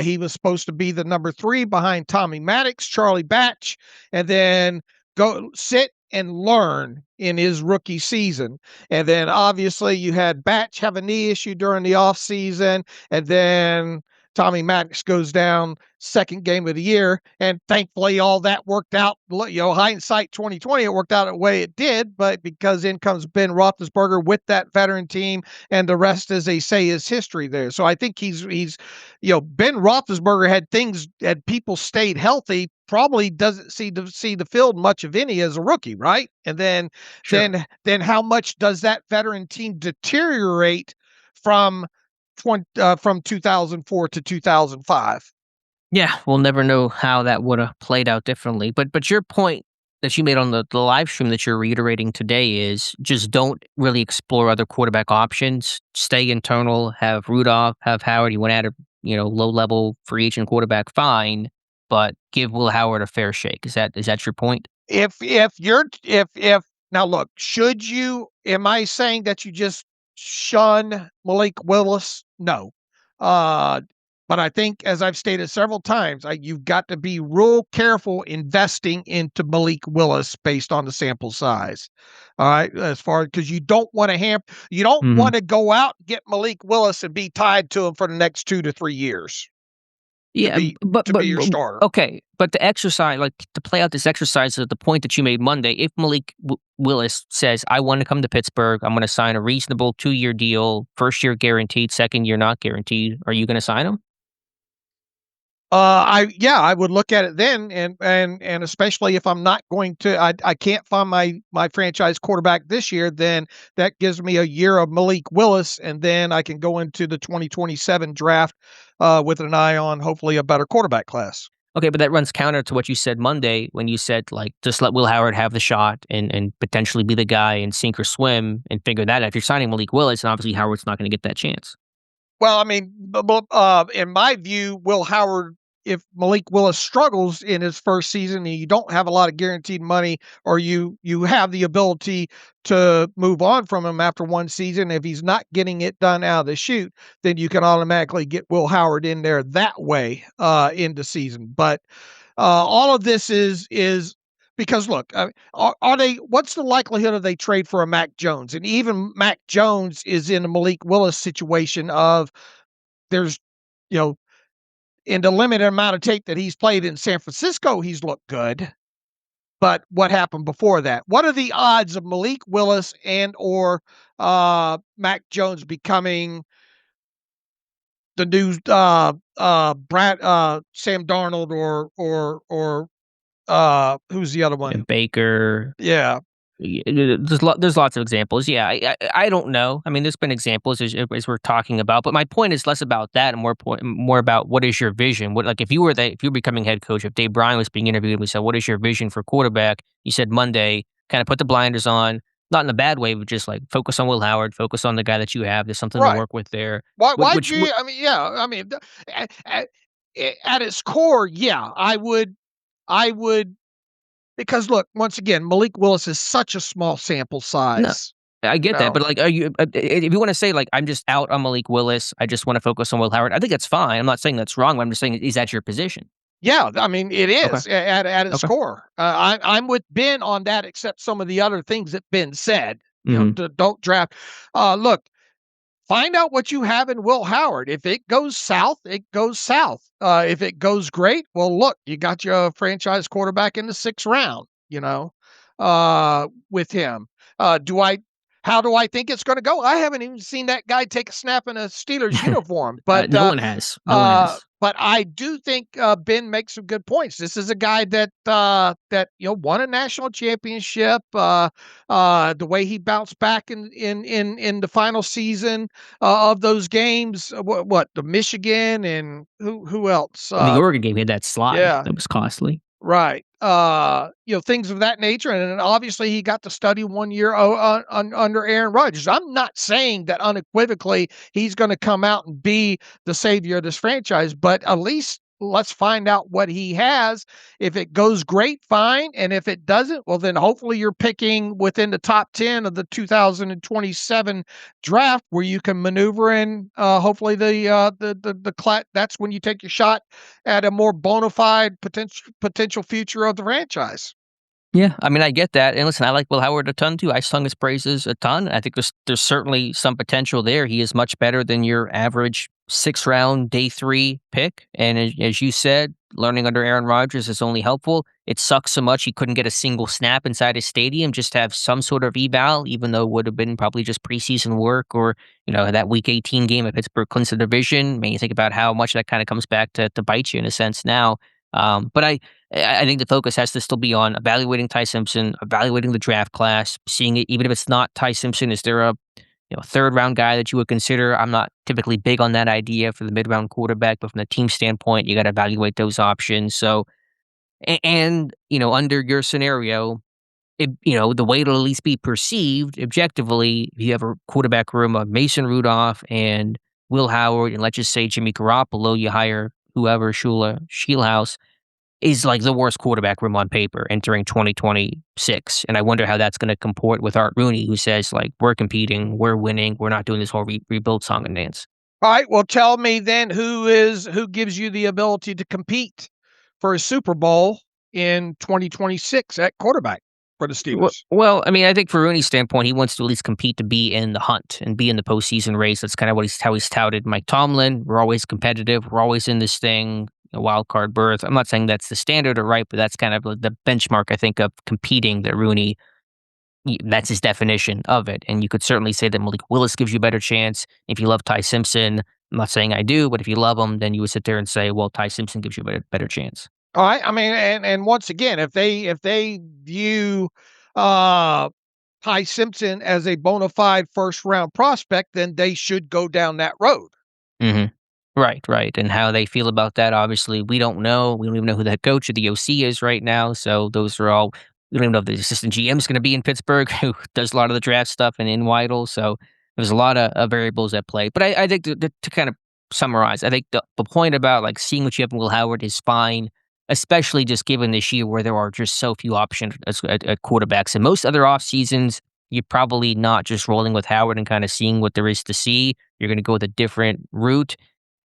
He was supposed to be the number 3 behind Tommy Maddox, Charlie Batch, and then go sit and learn in his rookie season. And then obviously you had Batch have a knee issue during the offseason, and then Tommy Maddox goes down second game of the year. And thankfully all that worked out, hindsight 2020, it worked out the way it did, but because in comes Ben Roethlisberger with that veteran team, and the rest, as they say, is history there. So I think he's Ben Roethlisberger had people stayed healthy, probably doesn't see the field much of any as a rookie, right? And then Sure. then how much does that veteran team deteriorate from 2004 to 2005? Yeah, we'll never know how that would have played out differently. But your point that you made on the live stream that you're reiterating today is just don't really explore other quarterback options. Stay internal. Have Rudolph, have Howard. You want to add a low level free agent quarterback, fine, but give Will Howard a fair shake. Is that your point? If now look, am I saying that you just shun Malik Willis? No. But I think, as I've stated several times, you've got to be real careful investing into Malik Willis based on the sample size. All right, because you don't want to go out and get Malik Willis and be tied to him for the next 2 to 3 years. Yeah, be your starter. Okay, but the exercise, like to play out this exercise at the point that you made Monday, if Malik Willis says, I want to come to Pittsburgh, I'm going to sign a reasonable 2-year deal, first year guaranteed, second year not guaranteed, are you going to sign him? I would look at it then, and especially if I'm not going to, I can't find my franchise quarterback this year, then that gives me a year of Malik Willis, and then I can go into the 2027 draft with an eye on hopefully a better quarterback class. Okay, but that runs counter to what you said Monday when you said, like, just let Will Howard have the shot and potentially be the guy and sink or swim and figure that out. If you're signing Malik Willis, and obviously Howard's not going to get that chance. Well, I mean, in my view, Will Howard, if Malik Willis struggles in his first season and you don't have a lot of guaranteed money, or you have the ability to move on from him after one season, if he's not getting it done out of the chute, then you can automatically get Will Howard in there that way into season. But all of this is because look, are they? What's the likelihood of they trade for a Mac Jones? And even Mac Jones is in a Malik Willis situation of there's, you know, in the limited amount of tape that he's played in San Francisco, he's looked good. But what happened before that? What are the odds of Malik Willis and or Mac Jones becoming the new Sam Darnold or who's the other one? And Baker. Yeah. There's lots of examples. Yeah, I don't know. I mean, there's been examples as we're talking about, but my point is less about that and more about what is your vision. What, like, if you were becoming head coach, if Dave Bryan was being interviewed and we said, what is your vision for quarterback? You said Monday, kind of put the blinders on, not in a bad way, but just like focus on Will Howard, focus on the guy that you have. There's something to work with there. I mean, at its core, yeah, I would. Because look, once again, Malik Willis is such a small sample size. No, I get that, but like, are you? If you want to say like, I'm just out on Malik Willis, I just want to focus on Will Howard. I think that's fine. I'm not saying that's wrong. But I'm just saying, is that your position? Yeah, I mean, it is at its core. I'm with Ben on that, except some of the other things that Ben said. You know, don't draft. Look. Find out what you have in Will Howard. If it goes south, it goes south. If it goes great, well, look, you got your franchise quarterback in the 6th round, you know, with him. How do I think it's going to go? I haven't even seen that guy take a snap in a Steelers uniform, but no one has. No one has. But I do think Ben makes some good points. This is a guy that won a national championship. The way he bounced back in the final season of those games. What the Michigan and who else? The Oregon game, he had that slide that was costly. Right. Things of that nature. And then obviously he got to study 1 year under Aaron Rodgers. I'm not saying that unequivocally he's going to come out and be the savior of this franchise, but at least let's find out what he has. If it goes great, fine. And if it doesn't, well, then hopefully you're picking within the top 10 of the 2027 draft where you can maneuver in, hopefully that's when you take your shot at a more bona fide potential future of the franchise. Yeah, I mean, I get that. And listen, I like Will Howard a ton too. I sung his praises a ton. I think there's certainly some potential there. He is much better than your average 6th round, day 3 pick. And as you said, learning under Aaron Rodgers is only helpful. It sucks so much he couldn't get a single snap inside his stadium, just have some sort of eval, even though it would have been probably just preseason work or, that Week 18 game at Pittsburgh clinches the division. I mean, you think about how much that kind of comes back to bite you in a sense now. But I think the focus has to still be on evaluating Ty Simpson, evaluating the draft class, seeing it, even if it's not Ty Simpson, is there a 3rd round guy that you would consider? I'm not typically big on that idea for the mid-round quarterback, but from the team standpoint, you got to evaluate those options. So, and under your scenario, the way it'll at least be perceived objectively, if you have a quarterback room of Mason Rudolph and Will Howard, and let's just say Jimmy Garoppolo, you hire whoever, Scheelhaus, is like the worst quarterback room on paper entering 2026. And I wonder how that's going to comport with Art Rooney, who says, like, we're competing, we're winning, we're not doing this whole rebuild song and dance. All right, well, tell me then who gives you the ability to compete for a Super Bowl in 2026 at quarterback for the Steelers? Well, I mean, I think for Rooney's standpoint, he wants to at least compete to be in the hunt and be in the postseason race. That's kind of how he's touted Mike Tomlin. We're always competitive. We're always in this thing. A wild card berth. I'm not saying that's the standard or right, but that's kind of the benchmark, I think, of competing that Rooney, that's his definition of it. And you could certainly say that Malik Willis gives you a better chance. If you love Ty Simpson, I'm not saying I do, but if you love him, then you would sit there and say, well, Ty Simpson gives you a better chance. All right. I mean, and once again, if they view Ty Simpson as a bona fide 1st round prospect, then they should go down that road. Mm-hmm. Right. And how they feel about that, obviously, we don't know. We don't even know who the head coach of the OC is right now. So those are all, we don't even know if the assistant GM is going to be in Pittsburgh, who does a lot of the draft stuff, and in Widel. So there's a lot of variables at play. But I think to kind of summarize, I think the point about like seeing what you have in Will Howard is fine, especially just given this year where there are just so few options at quarterbacks. And most other off seasons, you're probably not just rolling with Howard and kind of seeing what there is to see. You're going to go with a different route.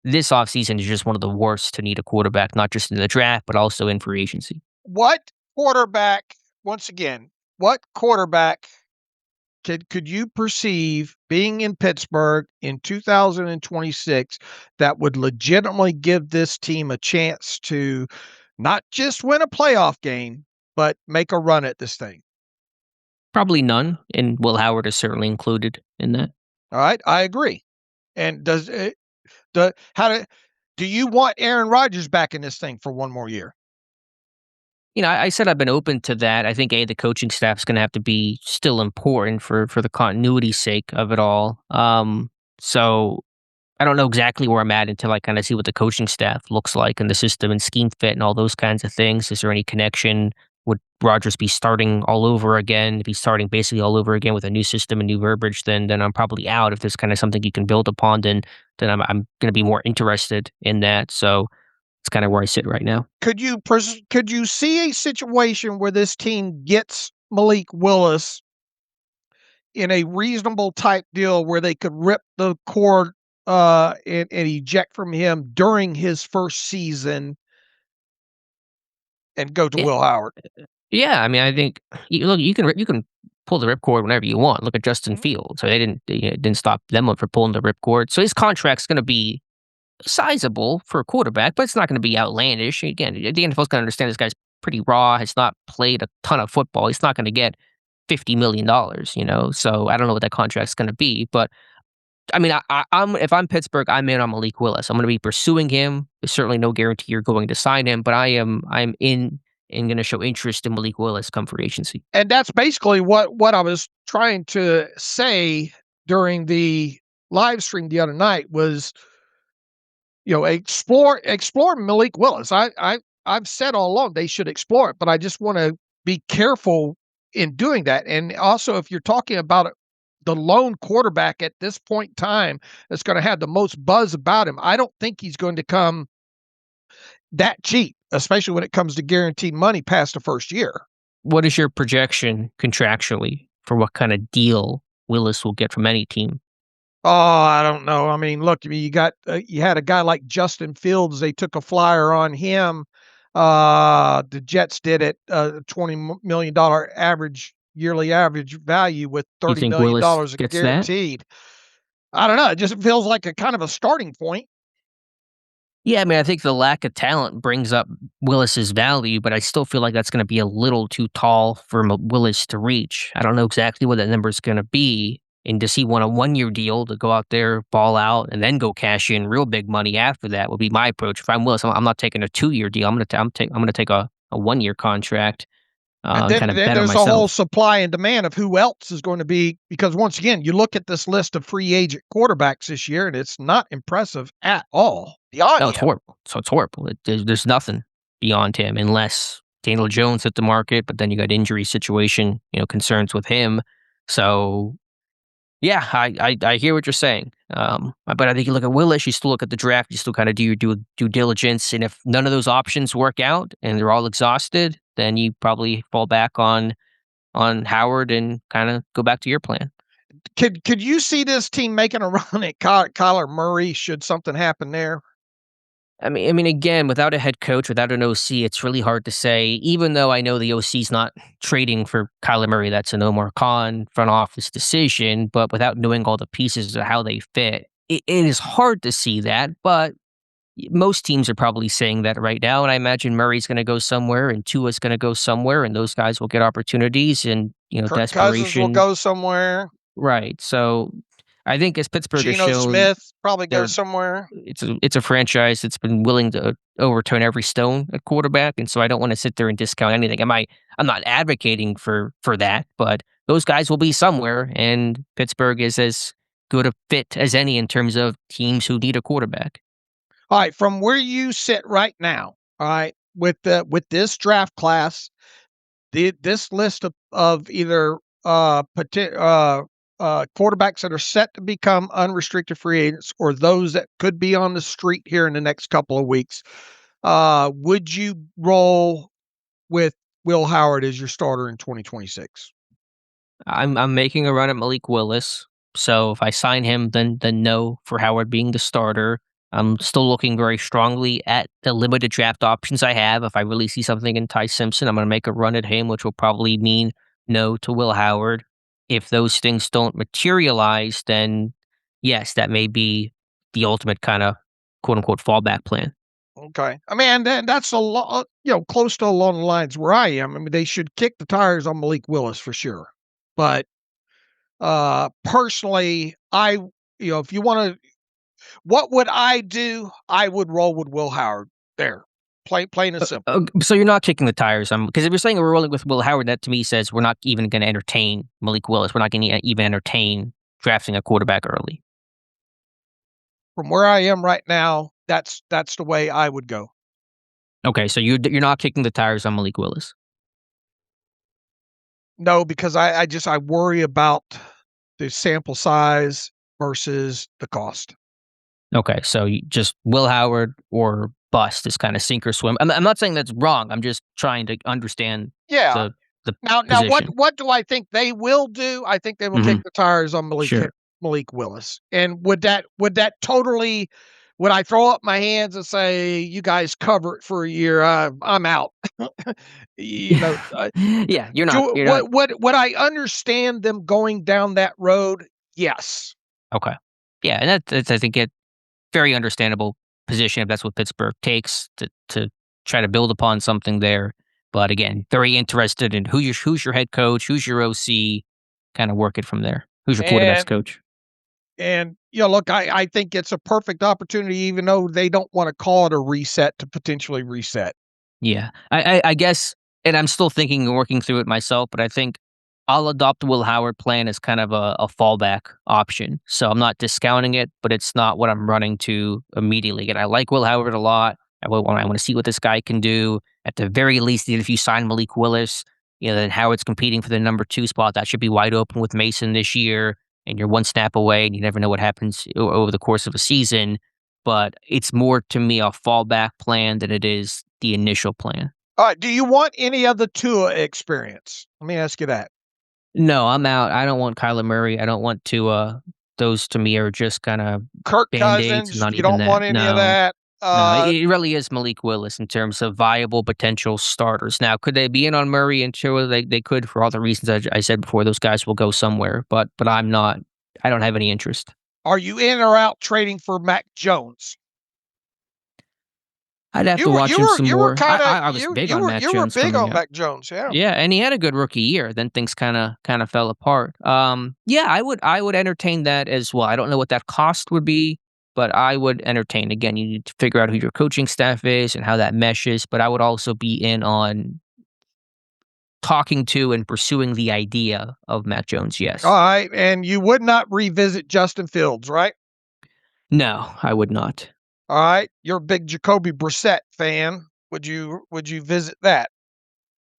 This offseason is just one of the worst to need a quarterback, not just in the draft, but also in free agency. What quarterback, once again, what quarterback could you perceive being in Pittsburgh in 2026 that would legitimately give this team a chance to not just win a playoff game, but make a run at this thing? Probably none, and Will Howard is certainly included in that. All right, I agree. And do you want Aaron Rodgers back in this thing for one more year? I said I've been open to that. I think the coaching staff is going to have to be still important for the continuity's sake of it all. So I don't know exactly where I'm at until I kind of see what the coaching staff looks like and the system and scheme fit and all those kinds of things. Is there any connection? Would Rodgers be starting all over again? If he's starting basically all over again with a new system and new verbiage, then I'm probably out. If there's kind of something you can build upon, then I'm going to be more interested in that. So it's kind of where I sit right now. Could you see a situation where this team gets Malik Willis in a reasonable type deal where they could rip the cord and eject from him during his first season and go to Will Howard? Yeah, I mean, I think you can pull the ripcord whenever you want. Look at Justin Fields. So it didn't stop them from pulling the ripcord. So his contract's going to be sizable for a quarterback, but it's not going to be outlandish. Again, the NFL's going to understand this guy's pretty raw. Has not played a ton of football. He's not going to get $50 million. So I don't know what that contract's going to be, but. I mean, if I'm Pittsburgh, I'm in on Malik Willis. I'm going to be pursuing him. There's certainly no guarantee you're going to sign him, but I'm in and going to show interest in Malik Willis come free agency. And that's basically what I was trying to say during the live stream the other night was, explore Malik Willis. I've said all along they should explore it, but I just want to be careful in doing that. And also, if you're talking about the lone quarterback at this point in time that's going to have the most buzz about him, I don't think he's going to come that cheap, especially when it comes to guaranteed money past the first year. What is your projection contractually for what kind of deal Willis will get from any team? Oh, I don't know. I mean, look, you had a guy like Justin Fields. They took a flyer on him. The Jets did it, $20 million yearly average value with $30 million guaranteed. I don't know. It just feels like a kind of a starting point. Yeah, I mean, I think the lack of talent brings up Willis's value, but I still feel like that's going to be a little too tall for Willis to reach. I don't know exactly what that number is going to be. And does he want a one-year deal to go out there, ball out, and then go cash in real big money after that? Would be my approach. If I'm Willis, I'm not taking a 2-year deal. I'm going to take a 1-year contract. And then there's a whole supply and demand of who else is going to be, because once again, you look at this list of free agent quarterbacks this year, and it's not impressive at all. It's horrible. So it's horrible. There's nothing beyond him unless Daniel Jones hit the market, but then you got injury situation, concerns with him. So yeah, I hear what you're saying. But I think you look at Willis, you still look at the draft, you still kind of do your due diligence, and if none of those options work out and they're all exhausted, then you probably fall back on Howard and kind of go back to your plan. Could you see this team making a run at Kyler Murray should something happen there? I mean, again, without a head coach, without an OC, it's really hard to say. Even though I know the OC's not trading for Kyler Murray, that's an Omar Khan front office decision. But without knowing all the pieces of how they fit, it is hard to see that. But most teams are probably saying that right now, and I imagine Murray's going to go somewhere, and Tua's going to go somewhere, and those guys will get opportunities, and Kirk desperation Cousins will go somewhere, right? So I think as Pittsburgh has shown, Smith probably goes somewhere. It's a franchise that's been willing to overturn every stone at quarterback, and so I don't want to sit there and discount anything. I'm not advocating for that, but those guys will be somewhere, and Pittsburgh is as good a fit as any in terms of teams who need a quarterback. All right, from where you sit right now, all right, with this draft class, this list of either quarterbacks that are set to become unrestricted free agents or those that could be on the street here in the next couple of weeks, would you roll with Will Howard as your starter in 2026? I'm making a run at Malik Willis. So if I sign him, then no for Howard being the starter. I'm still looking very strongly at the limited draft options I have. If I really see something in Ty Simpson, I'm going to make a run at him, which will probably mean no to Will Howard. If those things don't materialize, then yes, that may be the ultimate kind of quote unquote fallback plan. Okay. I mean, that's a lot, close to along the lines where I am. I mean, they should kick the tires on Malik Willis for sure. But personally, if you want to, what would I do? I would roll with Will Howard there. Plain and simple. So you're not kicking the tires, because if you're saying we're rolling with Will Howard, that to me says we're not even going to entertain Malik Willis. We're not going to even entertain drafting a quarterback early. From where I am right now, that's the way I would go. Okay, so you're not kicking the tires on Malik Willis. No, because I worry about the sample size versus the cost. Okay, so you just Will Howard or bust is kind of sink or swim. I'm not saying that's wrong. I'm just trying to understand. Yeah. The now what do I think they will do? I think they will kick the tires on Malik Willis. And would that totally? Would I throw up my hands and say, "You guys cover it for a year. I'm out"? Yeah, you're not. Would I understand them going down that road? Yes. Okay. Yeah, and that's I think very understandable position if that's what Pittsburgh takes to try to build upon something there. But again, very interested in who's your head coach, who's your OC, kind of work it from there. Who's your quarterback's coach? And look, I think it's a perfect opportunity, even though they don't want to call it a reset, to potentially reset. Yeah, I guess, and I'm still thinking and working through it myself, but I think I'll adopt the Will Howard plan as kind of a fallback option. So I'm not discounting it, but it's not what I'm running to immediately. And I like Will Howard a lot. I want to see what this guy can do. At the very least, if you sign Malik Willis, then Howard's competing for the number 2 spot. That should be wide open with Mason this year. And you're one snap away, and you never know what happens over the course of a season. But it's more, to me, a fallback plan than it is the initial plan. All right. Do you want any of the Tua experience? Let me ask you that. No, I'm out. I don't want Kyler Murray. I don't want Tua. Those to me are just kind of Kirk Cousins. Not you don't want any of that. No, it really is Malik Willis in terms of viable potential starters. Now, could they be in on Murray and Tua? They could, for all the reasons I said before. Those guys will go somewhere, but I'm not. I don't have any interest. Are you in or out trading for Mac Jones? I'd have to watch him some more. I was big on Mac Jones. You were big on Mac Jones, yeah. Yeah, and he had a good rookie year. Then things kind of fell apart. Yeah, I would entertain that as well. I don't know what that cost would be, but I would entertain. Again, you need to figure out who your coaching staff is and how that meshes. But I would also be in on talking to and pursuing the idea of Mac Jones. Yes. All right, and you would not revisit Justin Fields, right? No, I would not. All right, you're a big Jacoby Brissett fan. Would you visit that?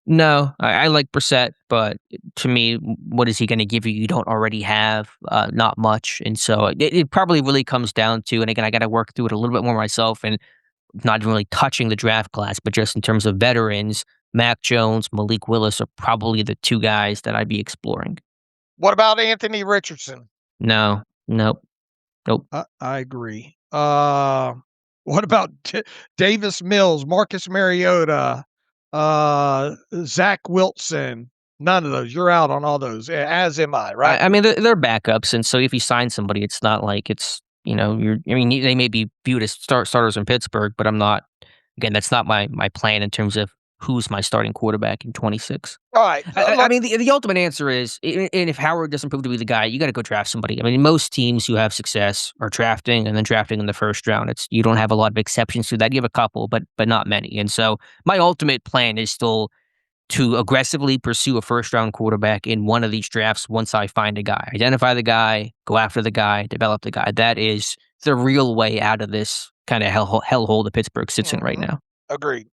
No, I like Brissett, but to me, what is he going to give you? You don't already have not much, and so it probably really comes down to. And again, I got to work through it a little bit more myself, and not even really touching the draft class, but just in terms of veterans, Mac Jones, Malik Willis are probably the 2 guys that I'd be exploring. What about Anthony Richardson? No, nope. I agree. What about Davis Mills, Marcus Mariota, Zach Wilson? None of those. You're out on all those, as am I, right? I mean, they're backups, and so if you sign somebody, it's not like it's, they may be viewed as starters in Pittsburgh, but I'm not. Again, that's not my plan in terms of who's my starting quarterback in 26. All right. I mean, the ultimate answer is, and if Howard doesn't prove to be the guy, you got to go draft somebody. I mean, most teams who have success are drafting and then drafting in the first round. You don't have a lot of exceptions to that. You have a couple, but not many. And so my ultimate plan is still to aggressively pursue a first-round quarterback in one of these drafts once I find a guy. Identify the guy, go after the guy, develop the guy. That is the real way out of this kind of hellhole that Pittsburgh sits in right now. Agreed.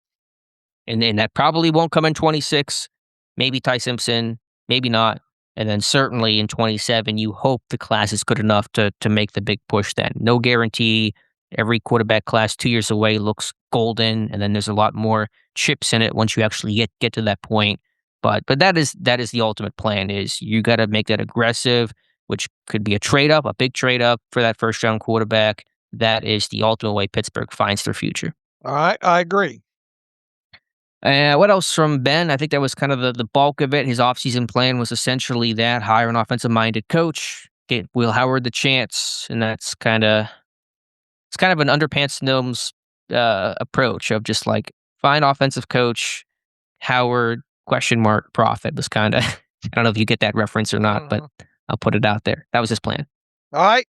And that probably won't come in 26. Maybe Ty Simpson, maybe not. And then certainly in 27, you hope the class is good enough to make the big push then. No guarantee. Every quarterback class 2 years away looks golden, and then there's a lot more chips in it once you actually get to that point. But that is the ultimate plan, is you got to make that aggressive, which could be a trade up, a big trade up for that first round quarterback. That is the ultimate way Pittsburgh finds their future. All right, I agree. What else from Ben? I think that was kind of the bulk of it. His offseason plan was essentially that: hire an offensive-minded coach, get Will Howard the chance, and that's kind of an underpants gnomes approach of just like find offensive coach, Howard profit was kind of. I don't know if you get that reference or not, but I'll put it out there. That was his plan. All right,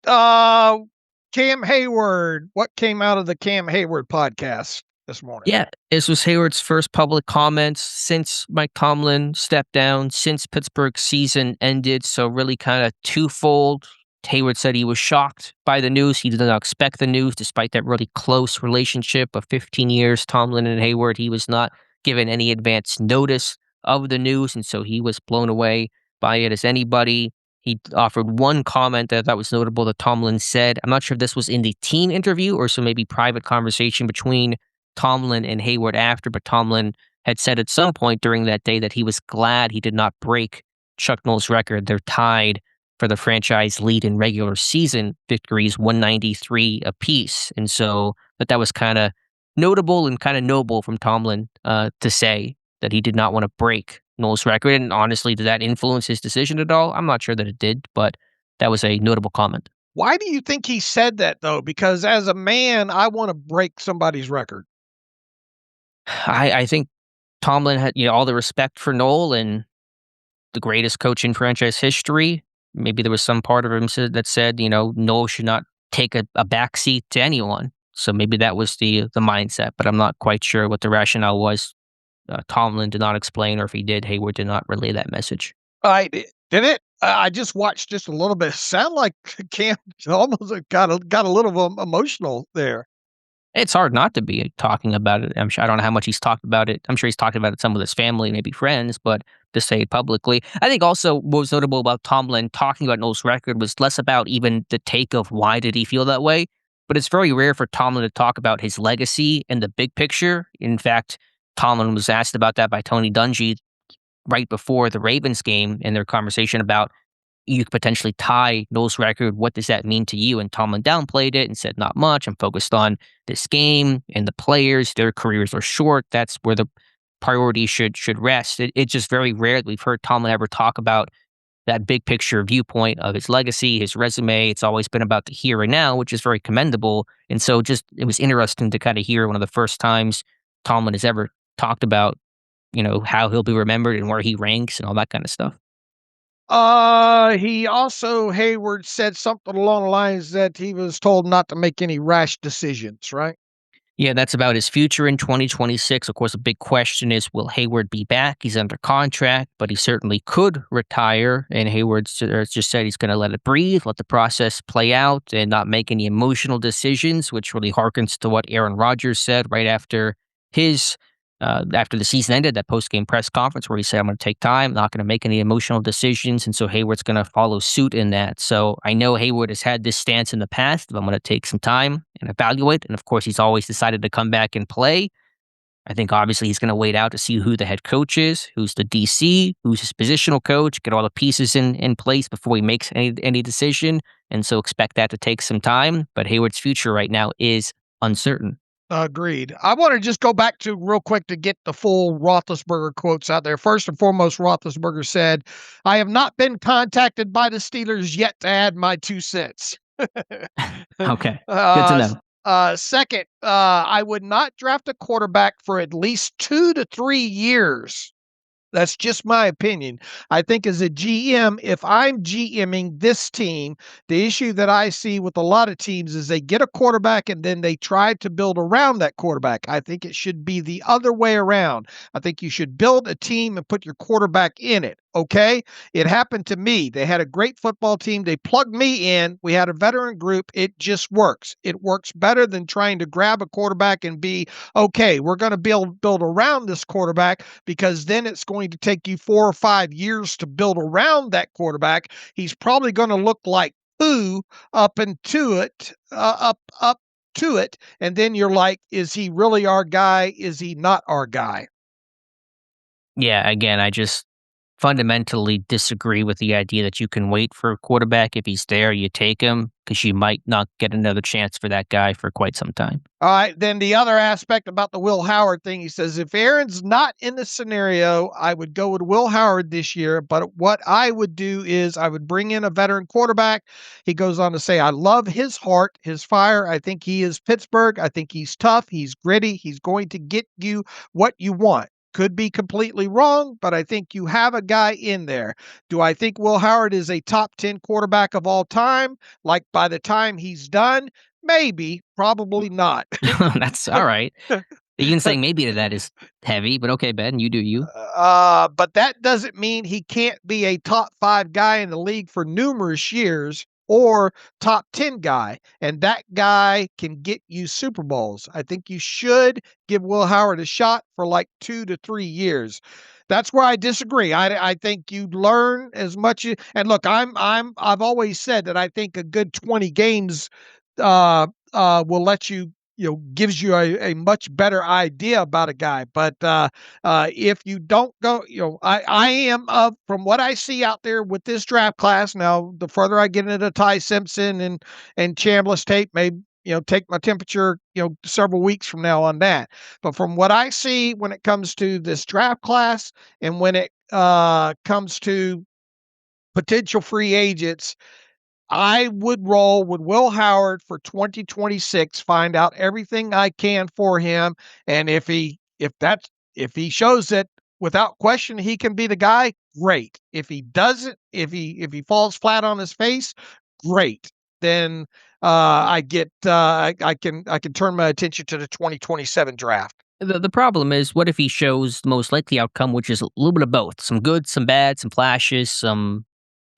Cam Heyward. What came out of the Cam Heyward podcast this morning? Yeah, this was Heyward's first public comments since Mike Tomlin stepped down, since Pittsburgh's season ended. So really kind of twofold. Heyward said he was shocked by the news. He did not expect the news, despite that really close relationship of 15 years, Tomlin and Heyward. He was not given any advance notice of the news, and so he was blown away by it as anybody. He offered one comment that I thought was notable that Tomlin said. I'm not sure if this was in the team interview or some maybe private conversation between Tomlin and Heyward after, but Tomlin had said at some point during that day that he was glad he did not break Chuck Noll's record. They're tied for the franchise lead in regular season victories, 193 apiece. And so that was kind of notable and kind of noble from Tomlin to say that he did not want to break Noll's record. And honestly, did that influence his decision at all? I'm not sure that it did, but that was a notable comment. Why do you think he said that, though? Because as a man, I want to break somebody's record. I think Tomlin had all the respect for Noll and the greatest coach in franchise history. Maybe there was some part of him that said, Noll should not take a backseat to anyone. So maybe that was the mindset, but I'm not quite sure what the rationale was. Tomlin did not explain, or if he did, Heyward did not relay that message. Did it? I just watched just a little bit. Sound like Cam almost got a little emotional there. It's hard not to be talking about it. I don't know how much he's talked about it. I'm sure he's talked about it some with his family, maybe friends, but to say it publicly. I think also what was notable about Tomlin talking about Noll's record was less about even the take of why did he feel that way, but it's very rare for Tomlin to talk about his legacy and the big picture. In fact, Tomlin was asked about that by Tony Dungy right before the Ravens game in their conversation about you could potentially tie Noll's record. What does that mean to you? And Tomlin downplayed it and said, not much. I'm focused on this game and the players. Their careers are short. That's where the priority should rest. It's just very rare that we've heard Tomlin ever talk about that big picture viewpoint of his legacy, his resume. It's always been about the here and now, which is very commendable. And so it was interesting to kind of hear one of the first times Tomlin has ever talked about, how he'll be remembered and where he ranks and all that kind of stuff. He also, Heyward said something along the lines that he was told not to make any rash decisions, right? Yeah, that's about his future in 2026. Of course, a big question is, will Heyward be back? He's under contract, but he certainly could retire. And Heyward just said he's going to let it breathe, let the process play out, and not make any emotional decisions, which really harkens to what Aaron Rodgers said right after after the season ended, that post-game press conference where he said, I'm going to take time, not going to make any emotional decisions. And so Heyward's going to follow suit in that. So I know Heyward has had this stance in the past, but I'm going to take some time and evaluate. And of course, he's always decided to come back and play. I think obviously he's going to wait out to see who the head coach is, who's the DC, who's his positional coach, get all the pieces in place before he makes any decision. And so expect that to take some time. But Heyward's future right now is uncertain. Agreed. I want to just go back to real quick to get the full Roethlisberger quotes out there. First and foremost, Roethlisberger said, I have not been contacted by the Steelers yet to add my 2 cents. Okay. Good to know. Second, I would not draft a quarterback for at least 2 to 3 years. That's just my opinion. I think as a GM, if I'm GMing this team, the issue that I see with a lot of teams is they get a quarterback and then they try to build around that quarterback. I think it should be the other way around. I think you should build a team and put your quarterback in it. Okay. It happened to me. They had a great football team. They plugged me in. We had a veteran group. It just works. It works better than trying to grab a quarterback and be, okay, we're going to build around this quarterback, because then it's going to take you 4 or 5 years to build around that quarterback. He's probably going to look like poo up into it, up to it. And then you're like, is he really our guy? Is he not our guy? Yeah, again, I just fundamentally disagree with the idea that you can wait for a quarterback. If he's there, you take him, because you might not get another chance for that guy for quite some time. All right. Then the other aspect about the Will Howard thing, he says, if Aaron's not in the scenario, I would go with Will Howard this year. But what I would do is I would bring in a veteran quarterback. He goes on to say, I love his heart, his fire. I think he is Pittsburgh. I think he's tough. He's gritty. He's going to get you what you want. Could be completely wrong, but I think you have a guy in there. Do I think Will Howard is a top 10 quarterback of all time? Like by the time he's done? Maybe, probably not. That's all right. Even saying maybe to that is heavy, but okay, Ben, you do you. But that doesn't mean he can't be a top 5 guy in the league for numerous years, or top 10 guy, and that guy can get you Super Bowls. I think you should give Will Howard a shot for like 2 to 3 years. That's where I disagree. I think you learn as much. And look, I've always said that I think a good 20 games will let you, gives you a much better idea about a guy. But if you don't go, I am from what I see out there with this draft class. Now, the further I get into Ty Simpson and Chambliss tape, maybe, take my temperature, several weeks from now on that. But from what I see when it comes to this draft class, and when it comes to potential free agents, I would roll with Will Howard for 2026, find out everything I can for him. And if he shows that without question he can be the guy, great. If he doesn't, if he falls flat on his face, great. Then I can turn my attention to the 2027 draft. The problem is, what if he shows the most likely outcome, which is a little bit of both, some good, some bad, some flashes, some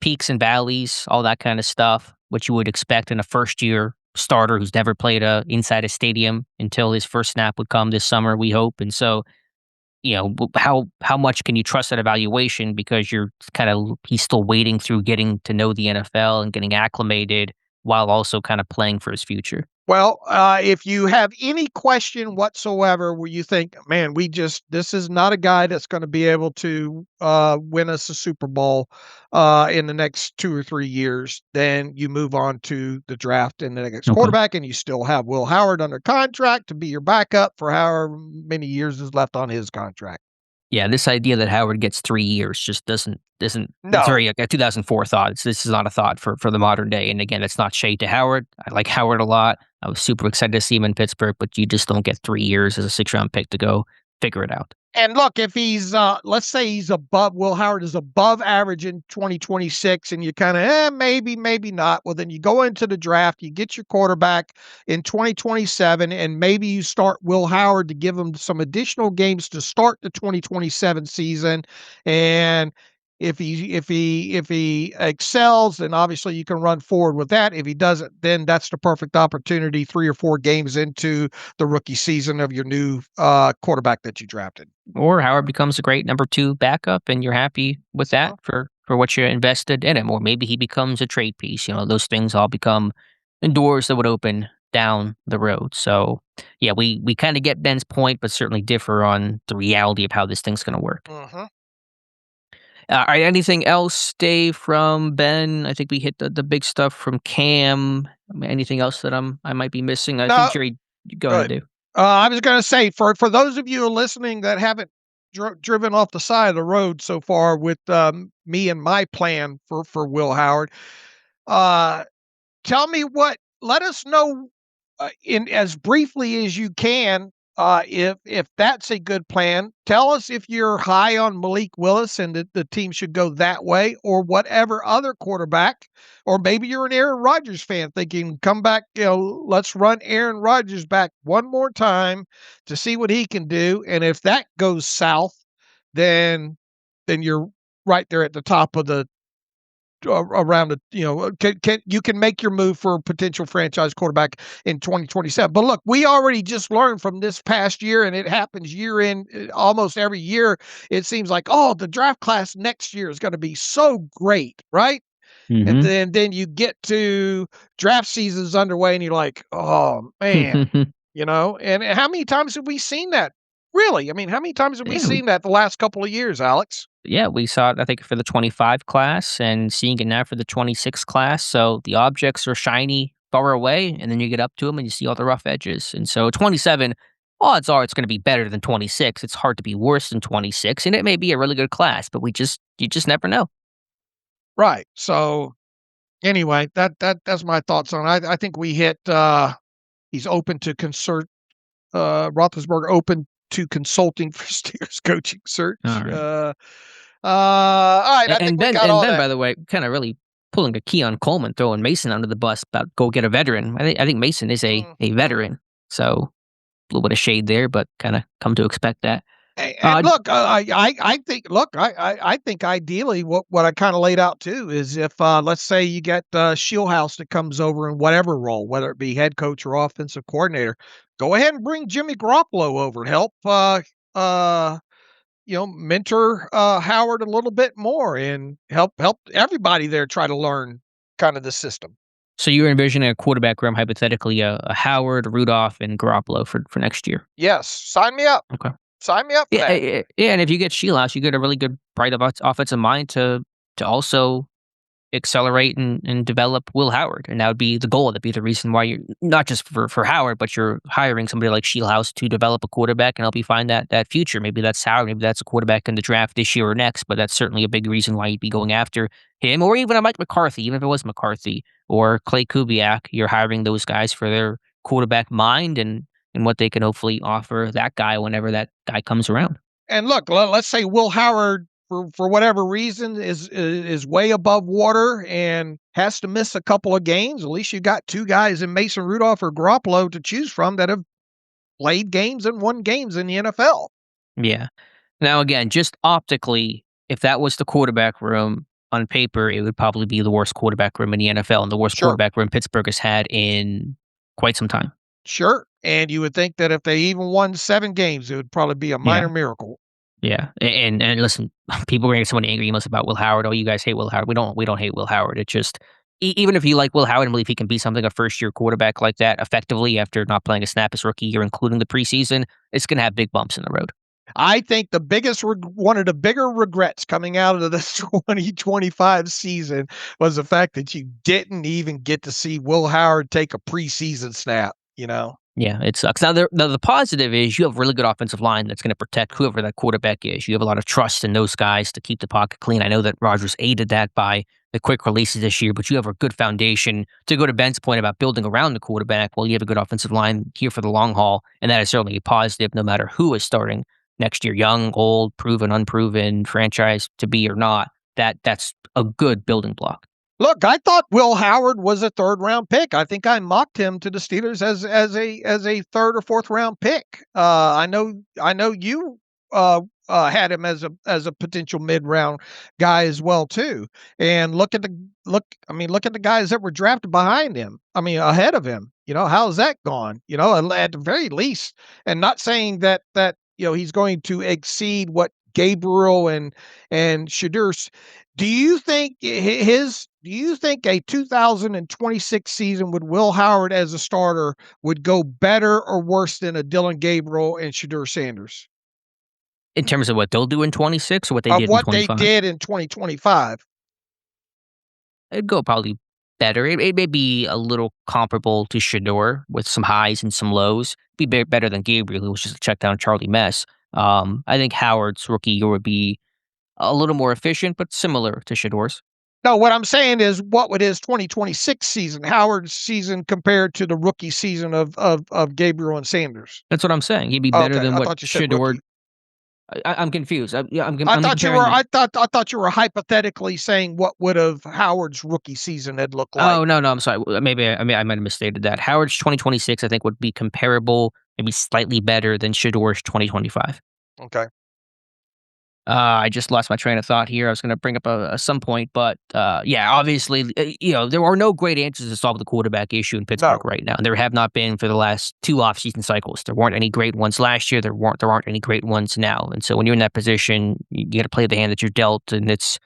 peaks and valleys, all that kind of stuff, what you would expect in a first-year starter who's never played inside a stadium until his first snap would come this summer, we hope. And so, how much can you trust that evaluation, because he's still wading through getting to know the NFL and getting acclimated while also kind of playing for his future. Well, if you have any question whatsoever where you think, man, this is not a guy that's going to be able to win us a Super Bowl in the next 2 or 3 years, then you move on to the draft and the next quarterback, and you still have Will Howard under contract to be your backup for however many years is left on his contract. Yeah, this idea that Howard gets 3 years just isn't. No. It's very like a 2004 thought. This is not a thought for the modern day. And again, it's not shade to Howard. I like Howard a lot. I was super excited to see him in Pittsburgh, but you just don't get 3 years as a 6th-round pick to go figure it out. And look, if he's, let's say he's Will Howard is above average in 2026, and you kind of, maybe not. Well, then you go into the draft, you get your quarterback in 2027, and maybe you start Will Howard to give him some additional games to start the 2027 season. And if he excels, then obviously you can run forward with that. If he doesn't, then that's the perfect opportunity 3 or 4 games into the rookie season of your new quarterback that you drafted. Or Howard becomes a great number 2 backup, and you're happy with that for what you invested in him. Or maybe he becomes a trade piece. Those things all become doors that would open down the road. So, yeah, we kind of get Ben's point, but certainly differ on the reality of how this thing's going to work. Mm-hmm. All right, anything else, Dave, from Ben? I think we hit the big stuff from Cam. Anything else that I might be missing? I think Jerry, go ahead, Dave. I was going to say, for those of you listening that haven't driven off the side of the road so far with me and my plan for Will Howard, let us know in as briefly as you can, if that's a good plan. Tell us if you're high on Malik Willis and that the team should go that way, or whatever other quarterback, or maybe you're an Aaron Rodgers fan thinking, come back, let's run Aaron Rodgers back one more time to see what he can do. And if that goes south, then you're right there at the top of the around the, you can make your move for a potential franchise quarterback in 2027. But look, we already just learned from this past year, and it happens year in almost every year. It seems like, oh, the draft class next year is going to be so great, right? And then you get to draft seasons underway, and you're like, oh man, And how many times have we seen that? Really? I mean, how many times have we seen that the last couple of years, Alex? Yeah, we saw it, I think, for the 25 class and seeing it now for the 26 class. So the objects are shiny far away, and then you get up to them and you see all the rough edges. And so 27, odds are it's going to be better than 26. It's hard to be worse than 26, and it may be a really good class, but you just never know. Right. So anyway, that's my thoughts on it. I think we hit. He's open to Roethlisberger open to consulting for Steelers coaching search. All right. All right. I think we got all that. By the way, kind of really pulling a key on Coleman, throwing Mason under the bus about go get a veteran. I think Mason is a veteran, so a little bit of shade there, but kind of come to expect that. And look, I think ideally what I kind of laid out too is if let's say you get Shieldhouse that comes over in whatever role, whether it be head coach or offensive coordinator, go ahead and bring Jimmy Garoppolo over and help mentor Howard a little bit more and help everybody there try to learn kind of the system. So you're envisioning a quarterback room, hypothetically, a Howard, Rudolph, and Garoppolo for next year. Yes, sign me up. Okay. Sign me up for that. Yeah, and if you get Shieldhouse, you get a really good, bright offensive mind to also accelerate and develop Will Howard, and that would be the goal. That'd be the reason why you're not just for Howard, but you're hiring somebody like Shieldhouse to develop a quarterback and help you find that future. Maybe that's Howard, maybe that's a quarterback in the draft this year or next, but that's certainly a big reason why you'd be going after him, or even a Mike McCarthy, even if it was McCarthy or Clay Kubiak. You're hiring those guys for their quarterback mind and what they can hopefully offer that guy whenever that guy comes around. And look, let's say Will Howard, for whatever reason, is way above water and has to miss a couple of games. At least you got two guys in Mason Rudolph or Garoppolo to choose from that have played games and won games in the NFL. Yeah. Now, again, just optically, if that was the quarterback room on paper, it would probably be the worst quarterback room in the NFL and the worst quarterback room Pittsburgh has had in quite some time. Sure. And you would think that if they even won 7 games, it would probably be a minor miracle. Yeah. And listen, people are going to get so many angry emails about Will Howard. Oh, you guys hate Will Howard. We don't hate Will Howard. It just, even if you like Will Howard and believe he can be something, a first-year quarterback like that effectively after not playing a snap his rookie year, including the preseason, it's going to have big bumps in the road. I think one of the bigger regrets coming out of the 2025 season was the fact that you didn't even get to see Will Howard take a preseason snap, Yeah, it sucks. Now, the positive is you have a really good offensive line that's going to protect whoever that quarterback is. You have a lot of trust in those guys to keep the pocket clean. I know that Rodgers aided that by the quick releases this year, but you have a good foundation. To go to Ben's point about building around the quarterback, well, you have a good offensive line here for the long haul, and that is certainly a positive no matter who is starting next year, young, old, proven, unproven, franchise to be or not. That's a good building block. Look, I thought Will Howard was a 3rd-round pick. I think I mocked him to the Steelers as a 3rd or 4th-round pick. I know you had him as a potential mid-round guy as well too. And look at the guys that were drafted behind him. Ahead of him. How's that gone? At the very least, and not saying that he's going to exceed what Gabriel and Shedeur. Do you think a 2026 season with Will Howard as a starter would go better or worse than a Dylan Gabriel and Shedeur Sanders? In terms of what they'll do in 26 or what they did in 25? What they did in 2025. It'd go probably better. It may be a little comparable to Shedeur with some highs and some lows. Be better than Gabriel, who was just a check down Charlie Mess. I think Howard's rookie year would be a little more efficient, but similar to Shedeur's. No, what I'm saying is, what would his 2026 season, Howard's season, compared to the rookie season of Gabriel and Sanders? That's what I'm saying. He'd be better than what Shedeur. I'm confused. I thought you were hypothetically saying what would have Howard's rookie season had looked like. Oh no, I'm sorry. Maybe I might have misstated that. Howard's 2026, I think, would be comparable, maybe slightly better than Shedeur's 2025. Okay. I just lost my train of thought here. I was going to bring up some point, but yeah, obviously, there are no great answers to solve the quarterback issue in Pittsburgh No. right now. There have not been for the last 2 offseason cycles. There weren't any great ones last year. There aren't any great ones now. And so when you're in that position, you got to play the hand that you're dealt, and it's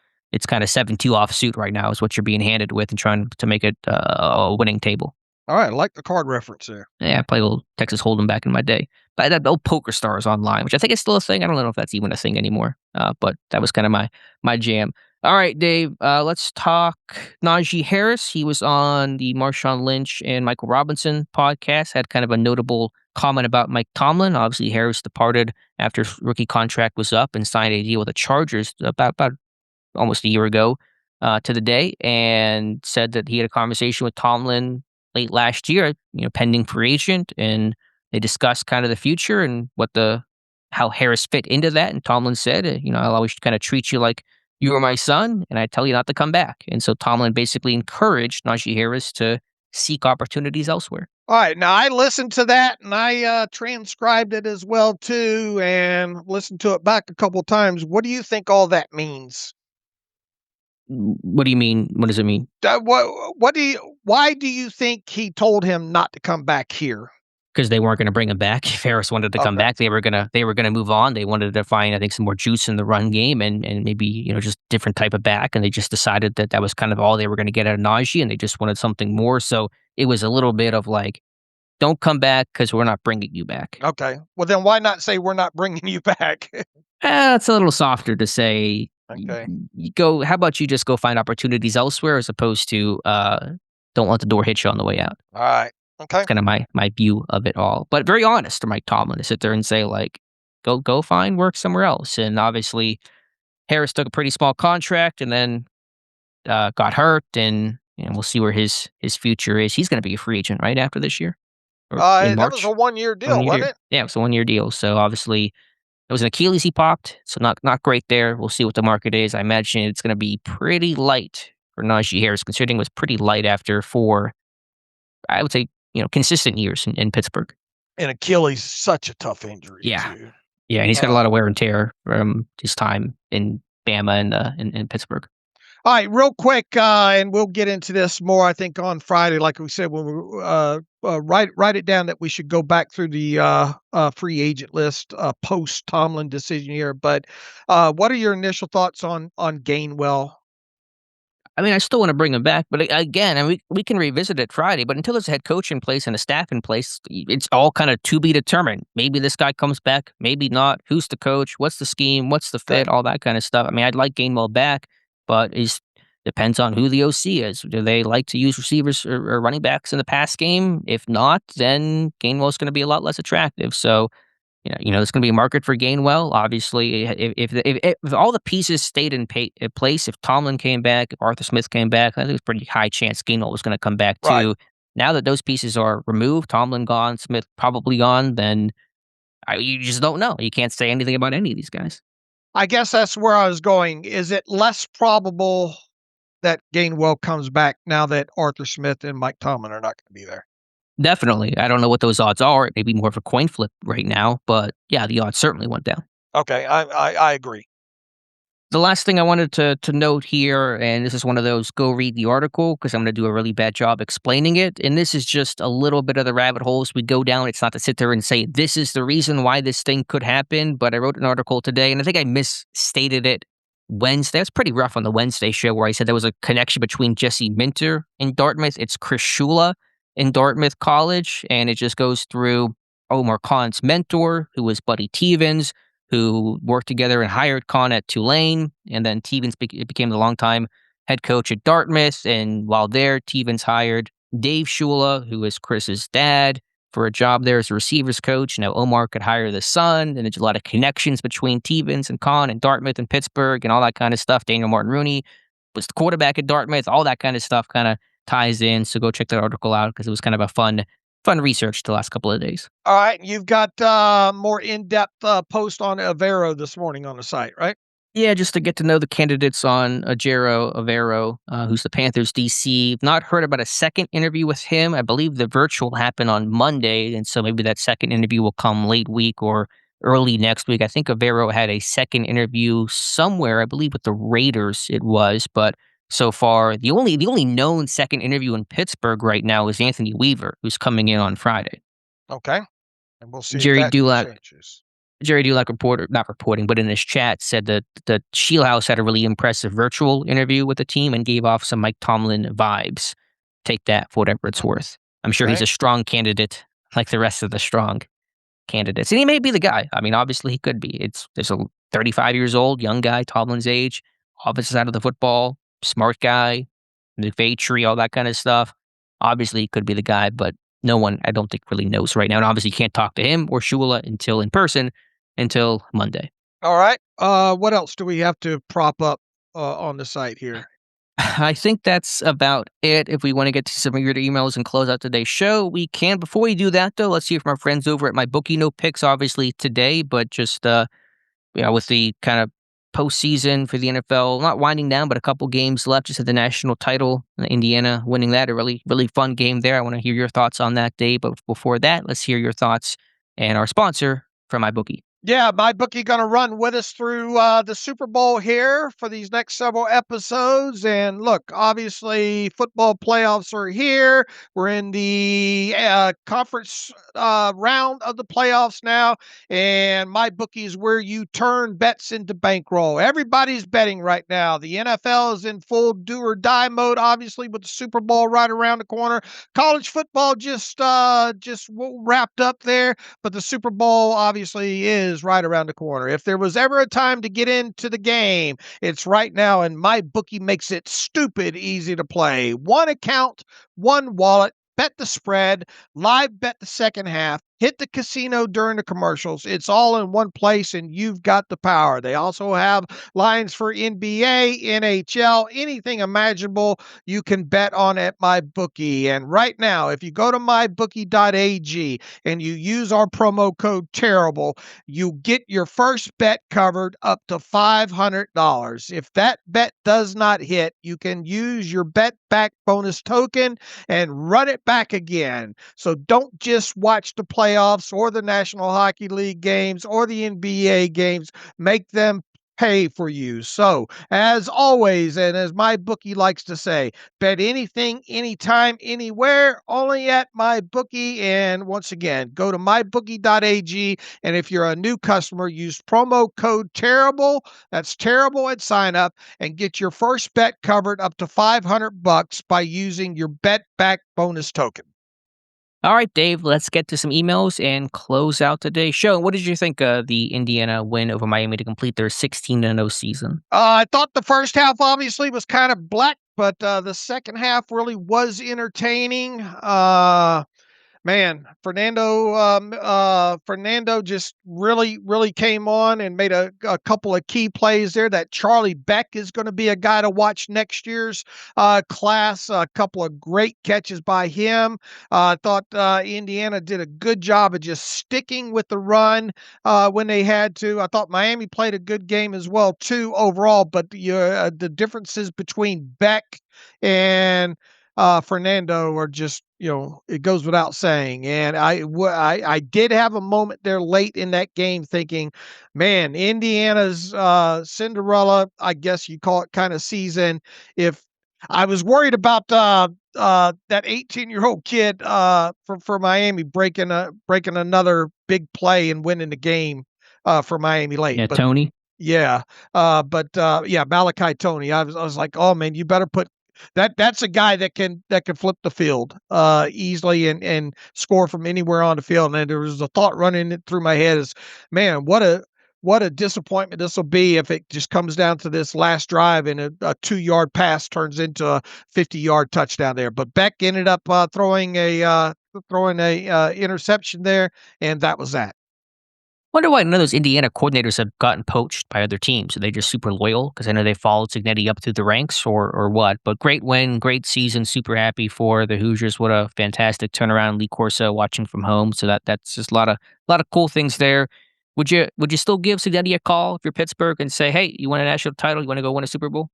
kind of 7-2 offsuit right now is what you're being handed with, and trying to make it a winning table. All right, I like the card reference there. Yeah, I played a little Texas Hold'em back in my day. But that old Poker Stars online, which I think is still a thing. I don't know if that's even a thing anymore. But that was kind of my jam. All right, Dave, let's talk Naji Harris. He was on the Marshawn Lynch and Michael Robinson podcast, had kind of a notable comment about Mike Tomlin. Obviously, Harris departed after his rookie contract was up and signed a deal with the Chargers about almost a year ago to the day, and said that he had a conversation with Tomlin late last year, pending free agent, and they discussed kind of the future and how Harris fit into that. And Tomlin said, I'll always kind of treat you like you were my son, and I tell you not to come back. And so Tomlin basically encouraged Naji Harris to seek opportunities elsewhere. All right, now I listened to that, and I transcribed it as well too, and listened to it back a couple times. What do you think all that means? What do you mean? What does it mean? Why do you think he told him not to come back here? Because they weren't going to bring him back. If Harris wanted to come back, they were gonna move on. They wanted to find, I think, some more juice in the run game, and maybe just different type of back. And they just decided that was kind of all they were going to get out of Naji, and they just wanted something more. So it was a little bit of like, don't come back because we're not bringing you back. Okay, well then why not say we're not bringing you back? It's a little softer to say. Okay. You go. How about you just go find opportunities elsewhere, as opposed to don't let the door hit you on the way out. All right. Okay. That's kind of my view of it all. But very honest to Mike Tomlin to sit there and say, like, go find work somewhere else. And obviously, Harris took a pretty small contract and then got hurt, and we'll see where his future is. He's going to be a free agent right after this year. That was a 1-year deal, wasn't it? Yeah, it was a 1-year deal. So obviously, it was an Achilles he popped, so not great there. We'll see what the market is. I imagine it's going to be pretty light for Naji Harris, considering it was pretty light after 4, I would say, consistent years in Pittsburgh. And Achilles, such a tough injury. Yeah. Too. Yeah, and he's got a lot of wear and tear from his time in Bama and in Pittsburgh. All right, real quick, and we'll get into this more, I think, on Friday. Like we said, when we write it down that we should go back through the free agent list post Tomlin decision here. But what are your initial thoughts on Gainwell? I mean, I still want to bring him back, but again, we can revisit it Friday. But until there's a head coach in place and a staff in place, it's all kind of to be determined. Maybe this guy comes back, maybe not. Who's the coach? What's the scheme? What's the fit? All that kind of stuff. I mean, I'd like Gainwell back, but it depends on who the OC is. Do they like to use receivers or running backs in the pass game? If not, then Gainwell's going to be a lot less attractive. So, there's going to be a market for Gainwell. Obviously, if all the pieces stayed in place, if Tomlin came back, if Arthur Smith came back, I think there's a pretty high chance Gainwell was going to come back too. Right. Now that those pieces are removed, Tomlin gone, Smith probably gone, then you just don't know. You can't say anything about any of these guys. I guess that's where I was going. Is it less probable that Gainwell comes back now that Arthur Smith and Mike Tomlin are not going to be there? Definitely. I don't know what those odds are. It may be more of a coin flip right now, but yeah, the odds certainly went down. Okay, I agree. The last thing I wanted to note here, and this is one of those go read the article because I'm going to do a really bad job explaining it. And this is just a little bit of the rabbit holes we go down. It's not to sit there and say this is the reason why this thing could happen, but I wrote an article today, and I think I misstated it Wednesday. That's pretty rough on the Wednesday show where I said there was a connection between Jesse Minter and Dartmouth. It's Chris Shula in Dartmouth College, and it just goes through Omar Khan's mentor, who was Buddy Tevens, who worked together and hired Khan at Tulane, and then Tevens became the longtime head coach at Dartmouth, and while there, Tevens hired Dave Shula, who is Chris's dad, for a job there as a receivers coach. Now Omar could hire the son, and there's a lot of connections between Tevens and Khan and Dartmouth and Pittsburgh and all that kind of stuff. Daniel Martin Rooney was the quarterback at Dartmouth, all that kind of stuff kind of ties in. So go check that article out because it was kind of a fun research the last couple of days. All right. You've got more in-depth post on Avero this morning on the site, right? Yeah, just to get to know the candidates on Avero, who's the Panthers DC. Not heard about a second interview with him. I believe the virtual happened on Monday, and so maybe that second interview will come late week or early next week. I think Avero had a second interview somewhere, I believe with the Raiders it was, but so far the only known second interview in Pittsburgh right now is Anthony Weaver, who's coming in on Friday. Okay. And we'll see if Jerry that Dulac changes. Jerry Dulac not reporting, but in his chat said that the Shieldhouse had a really impressive virtual interview with the team and gave off some Mike Tomlin vibes. Take that for whatever it's worth. I'm sure he's Okay. a strong candidate like the rest of the strong candidates. And he may be the guy. I mean, obviously he could be. There's a 35 years old, young guy, Tomlin's age, offensive side of the football, smart guy, McVay tree, all that kind of stuff. Obviously he could be the guy, but no one, I don't think, really knows right now. And obviously you can't talk to him or Shula until Monday. All right. What else do we have to prop up on the site here? I think that's about it. If we want to get to some of your emails and close out today's show, we can. Before we do that, though, let's hear from our friends over at MyBookie. No picks, obviously, today, but just with the kind of postseason for the NFL, not winding down, but a couple games left. Just at the national title, Indiana winning that, a really, really fun game there. I want to hear your thoughts on that, Dave. But before that, let's hear your thoughts and our sponsor from MyBookie. Yeah, MyBookie going to run with us through the Super Bowl here for these next several episodes. And look, obviously, football playoffs are here. We're in the conference round of the playoffs now. And MyBookie is where you turn bets into bankroll. Everybody's betting right now. The NFL is in full do or die mode, obviously, with the Super Bowl right around the corner. College football just wrapped up there, but the Super Bowl obviously is right around the corner. If there was ever a time to get into the game, it's right now, and MyBookie makes it stupid easy to play. One account, one wallet, bet the spread, live bet the second half, hit the casino during the commercials. It's all in one place, and you've got the power. They also have lines for NBA, NHL, anything imaginable you can bet on at MyBookie. And right now, if you go to mybookie.ag and you use our promo code TERRIBLE, you get your first bet covered up to $500. If that bet does not hit, you can use your bet back bonus token and run it back again. So don't just watch the playoffs or the National Hockey League games or the NBA games. Make them pay for you. So, as always, and as MyBookie likes to say, bet anything, anytime, anywhere, only at MyBookie. And once again, go to mybookie.ag. And if you're a new customer, use promo code TERRIBLE. That's terrible at sign up, and get your first bet covered up to $500 by using your bet back bonus token. All right, Dave, let's get to some emails and close out today's show. What did you think of the Indiana win over Miami to complete their 16-0 season? I thought the first half obviously was kind of black, but the second half really was entertaining. Man, Fernando just really came on and made a couple of key plays there. That Charlie Beck is going to be a guy to watch next year's class. A couple of great catches by him. I thought Indiana did a good job of just sticking with the run when they had to. I thought Miami played a good game as well too overall, but the differences between Beck and Fernando are just, it goes without saying. And I did have a moment there late in that game thinking, man, Indiana's Cinderella, I guess you call it, kind of season. If I was worried about that 18-year-old kid for Miami breaking another big play and winning the game for Miami late. Yeah, but, Tony. Yeah, Malachi Tony. I was like, oh man, you better put. That's a guy that can flip the field easily and score from anywhere on the field. And there was a thought running through my head is, man, what a disappointment this will be if it just comes down to this last drive and a 2-yard pass turns into a 50-yard touchdown there. But Beck ended up throwing a interception there, and that was that. Wonder why none of those Indiana coordinators have gotten poached by other teams. Are they just super loyal? Because I know they followed Cignetti up through the ranks or what. But great win, great season. Super happy for the Hoosiers. What a fantastic turnaround. Lee Corso watching from home. So that's just a lot of cool things there. Would you still give Cignetti a call if you're Pittsburgh and say, hey, you want a national title? You want to go win a Super Bowl?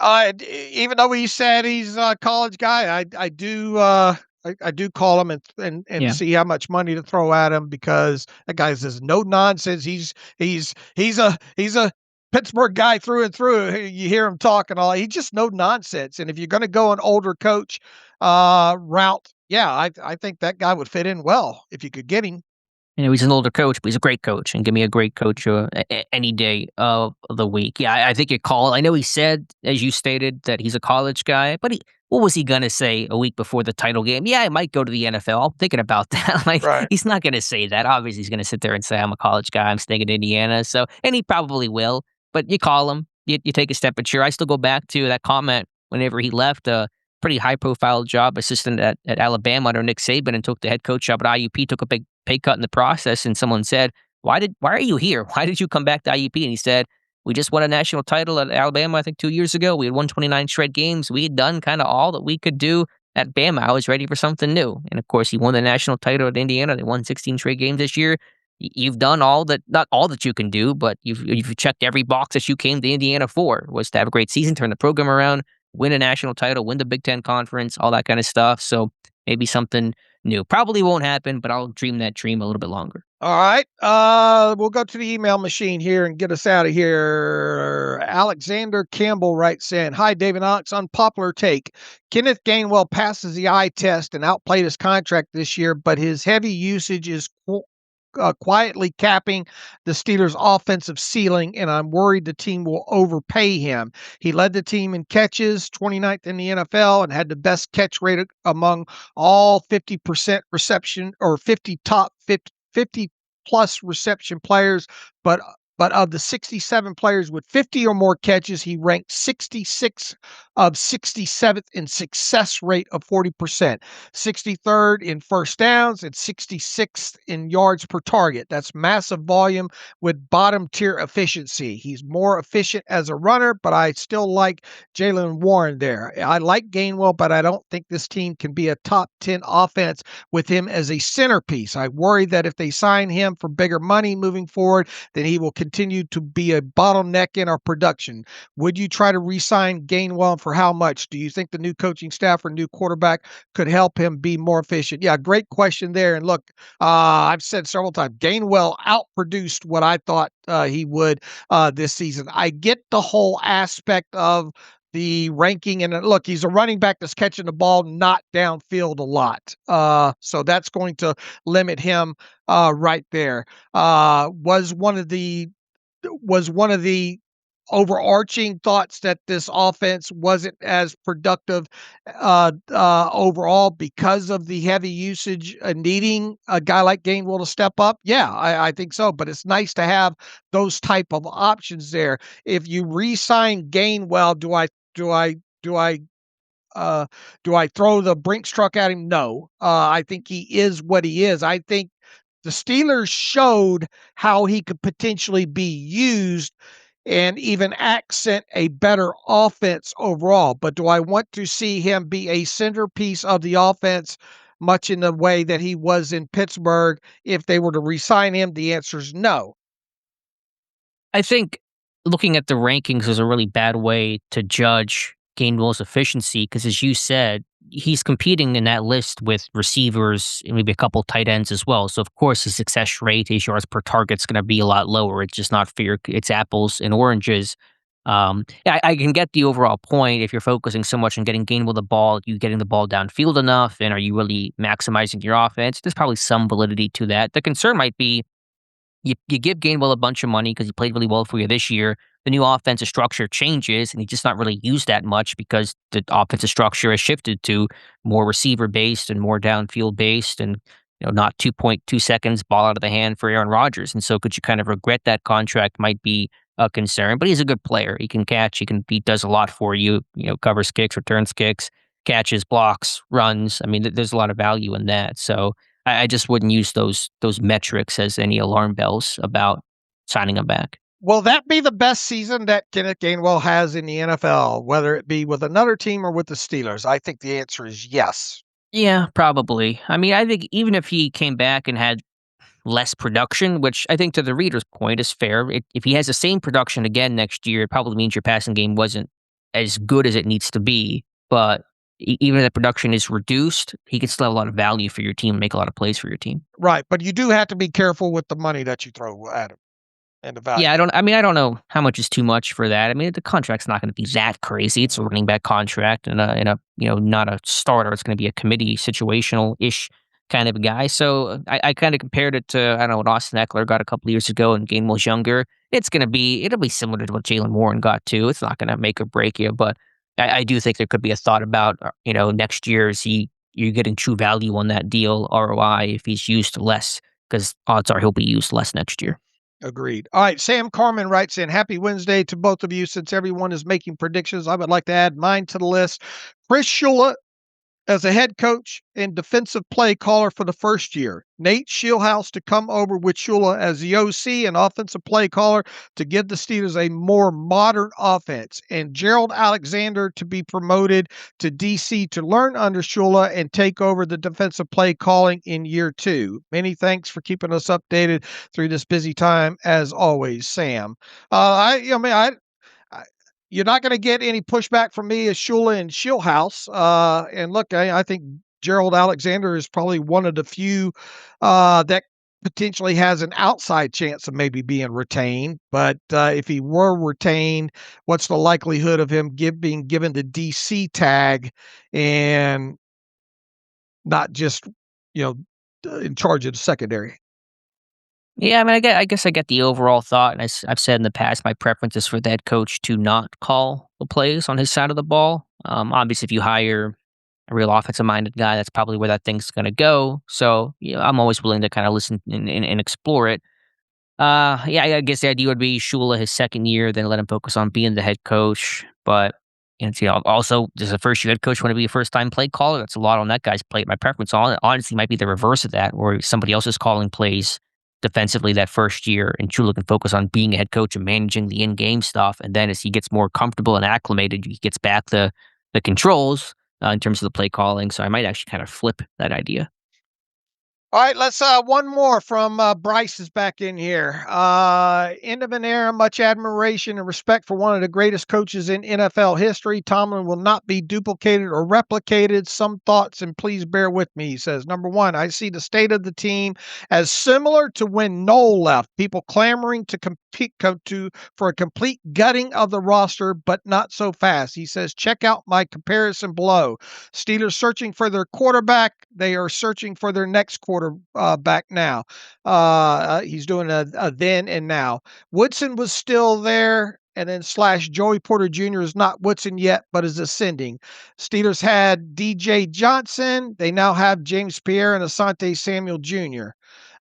Even though he said he's a college guy, I do I do call him and see how much money to throw at him, because that guy says no nonsense. He's a Pittsburgh guy through and through. You hear him talk and all. He's just no nonsense. And if you're going to go an older coach route, yeah, I think that guy would fit in well if you could get him. He's an older coach, but he's a great coach, and give me a great coach any day of the week. Yeah, I think you call. I know he said, as you stated, that he's a college guy, but what was he going to say a week before the title game? Yeah, I might go to the NFL. I'm thinking about that. Right. He's not going to say that. Obviously, he's going to sit there and say, I'm a college guy. I'm staying in Indiana. So, and he probably will, but you call him, you take a step at I still go back to that comment whenever he left pretty high-profile job assistant at Alabama under Nick Saban and took the head coach job at IUP, took a big pay cut in the process, and someone said, why are you here? Why did you come back to IUP? And he said, we just won a national title at Alabama, I think 2 years ago. We had won 29 straight games. We had done kind of all that we could do at Bama. I was ready for something new. And of course, he won the national title at Indiana. They won 16 straight games this year. You've done not all that you can do, but you've checked every box that you came to Indiana for, was to have a great season, turn the program around, win a national title, win the Big Ten Conference, all that kind of stuff. So maybe something new. Probably won't happen, but I'll dream that dream a little bit longer. All right. We'll go to the email machine here and get us out of here. Alexander Campbell writes in, hi, David Alex, unpopular take. Kenneth Gainwell passes the eye test and outplayed his contract this year, but his heavy usage is quietly capping the Steelers' offensive ceiling, and I'm worried the team will overpay him. He led the team in catches, 29th in the NFL, and had the best catch rate among all 50% reception or 50 top 50 plus reception players, but of the 67 players with 50 or more catches, he ranked 66 of 67th in success rate of 40%, 63rd in first downs, and 66th in yards per target. That's massive volume with bottom tier efficiency. He's more efficient as a runner, but I still like Jaylen Warren there. I like Gainwell, but I don't think this team can be a top 10 offense with him as a centerpiece. I worry that if they sign him for bigger money moving forward, then he will continue to be a bottleneck in our production. Would you try to re-sign Gainwell, and for how much? Do you think the new coaching staff or new quarterback could help him be more efficient? Yeah, great question there. And look, I've said several times, Gainwell outproduced what I thought he would this season. I get the whole aspect of the ranking, and look, he's a running back that's catching the ball not downfield a lot. So that's going to limit him right there. Was one of the overarching thoughts that this offense wasn't as productive overall because of the heavy usage needing a guy like Gainwell to step up? Yeah, I think so. But it's nice to have those type of options there. If you re-sign Gainwell, do I throw the Brinks truck at him? No. I think he is what he is. I think the Steelers showed how he could potentially be used and even accent a better offense overall. But do I want to see him be a centerpiece of the offense much in the way that he was in Pittsburgh if they were to re-sign him? The answer is no. I think looking at the rankings is a really bad way to judge Gainwell's efficiency because, as you said, he's competing in that list with receivers and maybe a couple tight ends as well. So, of course, his success rate, his yards per target is going to be a lot lower. It's just not fair. It's apples and oranges. I can get the overall point. If you're focusing so much on getting Gainwell the ball, you getting the ball downfield enough, and are you really maximizing your offense? There's probably some validity to that. The concern might be you give Gainwell a bunch of money because he played really well for you this year. The new offensive structure changes, and he's just not really used that much because the offensive structure has shifted to more receiver-based and more downfield-based and not 2.2 seconds ball out of the hand for Aaron Rodgers. And so could you kind of regret that contract might be a concern. But he's a good player. He can catch. He does a lot for you, covers kicks, returns kicks, catches, blocks, runs. I mean, there's a lot of value in that. So I just wouldn't use those metrics as any alarm bells about signing him back. Will that be the best season that Kenneth Gainwell has in the NFL, whether it be with another team or with the Steelers? I think the answer is yes. Yeah, probably. I mean, I think even if he came back and had less production, which I think to the reader's point is fair, if he has the same production again next year, it probably means your passing game wasn't as good as it needs to be. But even if the production is reduced, he can still have a lot of value for your team, make a lot of plays for your team. Right, but you do have to be careful with the money that you throw at him and the value. Yeah, I don't know how much is too much for that. I mean, the contract's not going to be that crazy. It's a running back contract and a not a starter. It's going to be a committee situational ish kind of a guy. So I kind of compared it to, I don't know, what Austin Eckler got a couple of years ago and Gainwell's younger. It'll be similar to what Jalen Warren got too. It's not going to make or break you, but I do think there could be a thought about, next year, you're getting true value on that deal, ROI, if he's used less, because odds are he'll be used less next year. Agreed. All right. Sam Carmen writes in, happy Wednesday to both of you. Since everyone is making predictions, I would like to add mine to the list. Chris Shula as a head coach and defensive play caller for the first year. Nate Shieldhouse to come over with Shula as the OC and offensive play caller to give the Steelers a more modern offense. And Gerald Alexander to be promoted to DC to learn under Shula and take over the defensive play calling in year 2. Many thanks for keeping us updated through this busy time, as always, Sam. You're not going to get any pushback from me as Shula and Shieldhouse. And look, I think Gerald Alexander is probably one of the few that potentially has an outside chance of maybe being retained. But if he were retained, what's the likelihood of him being given the DC tag and not just, in charge of the secondary? Yeah, I mean, I guess I get the overall thought, and I've said in the past, my preference is for the head coach to not call the plays on his side of the ball. Obviously, if you hire a real offensive-minded guy, that's probably where that thing's going to go. So, I'm always willing to kind of listen and explore it. Yeah, I guess the idea would be Shula his second year, then let him focus on being the head coach. But also, does a first-year head coach want to be a first-time play caller? That's a lot on that guy's plate. My preference, honestly, might be the reverse of that, where somebody else is calling plays defensively that first year, and Shula can focus on being a head coach and managing the in-game stuff. And then as he gets more comfortable and acclimated, he gets back the controls in terms of the play calling. So I might actually kind of flip that idea. All right, let's one more from Bryce is back in here. End of an era, much admiration and respect for one of the greatest coaches in NFL history. Tomlin will not be duplicated or replicated. Some thoughts, and please bear with me. He says, number one, I see the state of the team as similar to when Noel left. People clamoring to compete for a complete gutting of the roster, but not so fast. He says, check out my comparison below. Steelers searching for their quarterback. They are searching for their next quarterback now. He's doing a then and now. Woodson was still there, and then / Joey Porter Jr. is not Woodson yet, but is ascending. Steelers had DJ Johnson. They now have James Pierre and Asante Samuel Jr.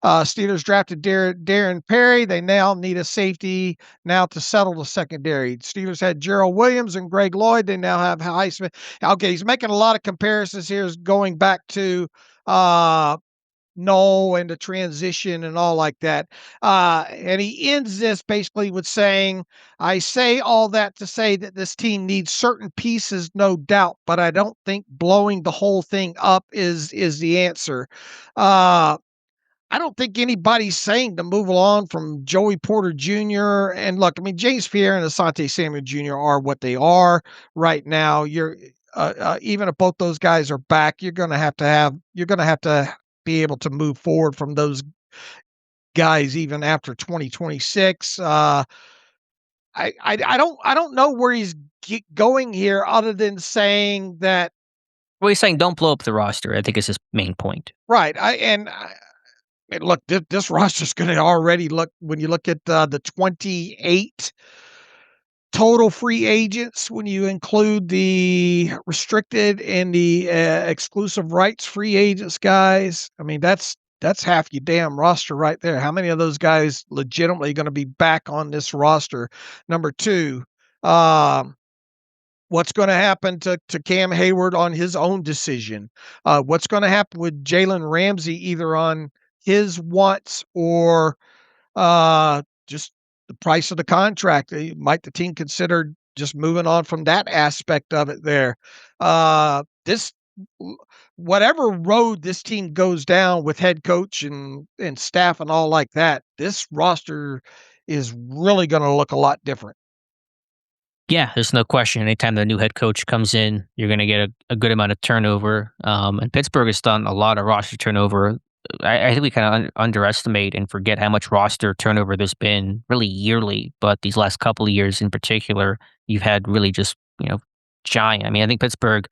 Steelers drafted Darren Perry. They now need a safety now to settle the secondary. Steelers had Gerald Williams and Greg Lloyd. They now have Highsmith. Okay, he's making a lot of comparisons here, going back to Noel and the transition and all like that. And he ends this basically with saying, I say all that to say that this team needs certain pieces, no doubt, but I don't think blowing the whole thing up is the answer. I don't think anybody's saying to move along from Joey Porter Jr. And look, I mean, James Pierre and Asante Samuel Jr. are what they are right now. You're even if both those guys are back, you're going to have to be able to move forward from those guys even after 2026. I don't know where he's going here, other than saying that. Well, he's saying don't blow up the roster, I think, is his main point. Right. Look, this roster's going to already look, when you look at the 28 total free agents, when you include the restricted and the exclusive rights free agents guys, I mean, that's half your damn roster right there. How many of those guys legitimately going to be back on this roster? Number two, what's going to happen to Cam Heyward on his own decision? What's going to happen with Jalen Ramsey, either on his wants or just the price of the contract? Might the team consider just moving on from that aspect of it there? Whatever road this team goes down with head coach and staff and all like that, this roster is really going to look a lot different. Yeah, there's no question. Anytime the new head coach comes in, you're going to get a good amount of turnover. And Pittsburgh has done a lot of roster turnover. I think we kind of underestimate and forget how much roster turnover there's been really yearly. But these last couple of years in particular, you've had really just, giant. I mean, I think Pittsburgh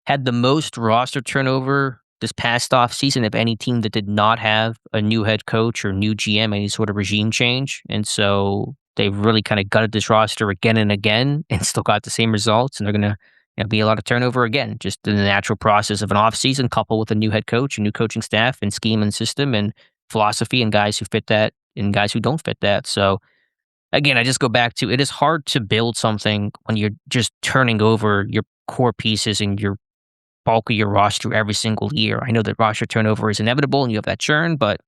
had the most roster turnover this past offseason of any team that did not have a new head coach or new GM, any sort of regime change. And so they've really kind of gutted this roster again and again and still got the same results. And they're going to be a lot of turnover again, just in the natural process of an offseason coupled with a new head coach, a new coaching staff and scheme and system and philosophy and guys who fit that and guys who don't fit that. So again, I just go back to it is hard to build something when you're just turning over your core pieces and your bulk of your roster every single year. I know that roster turnover is inevitable and you have that churn, but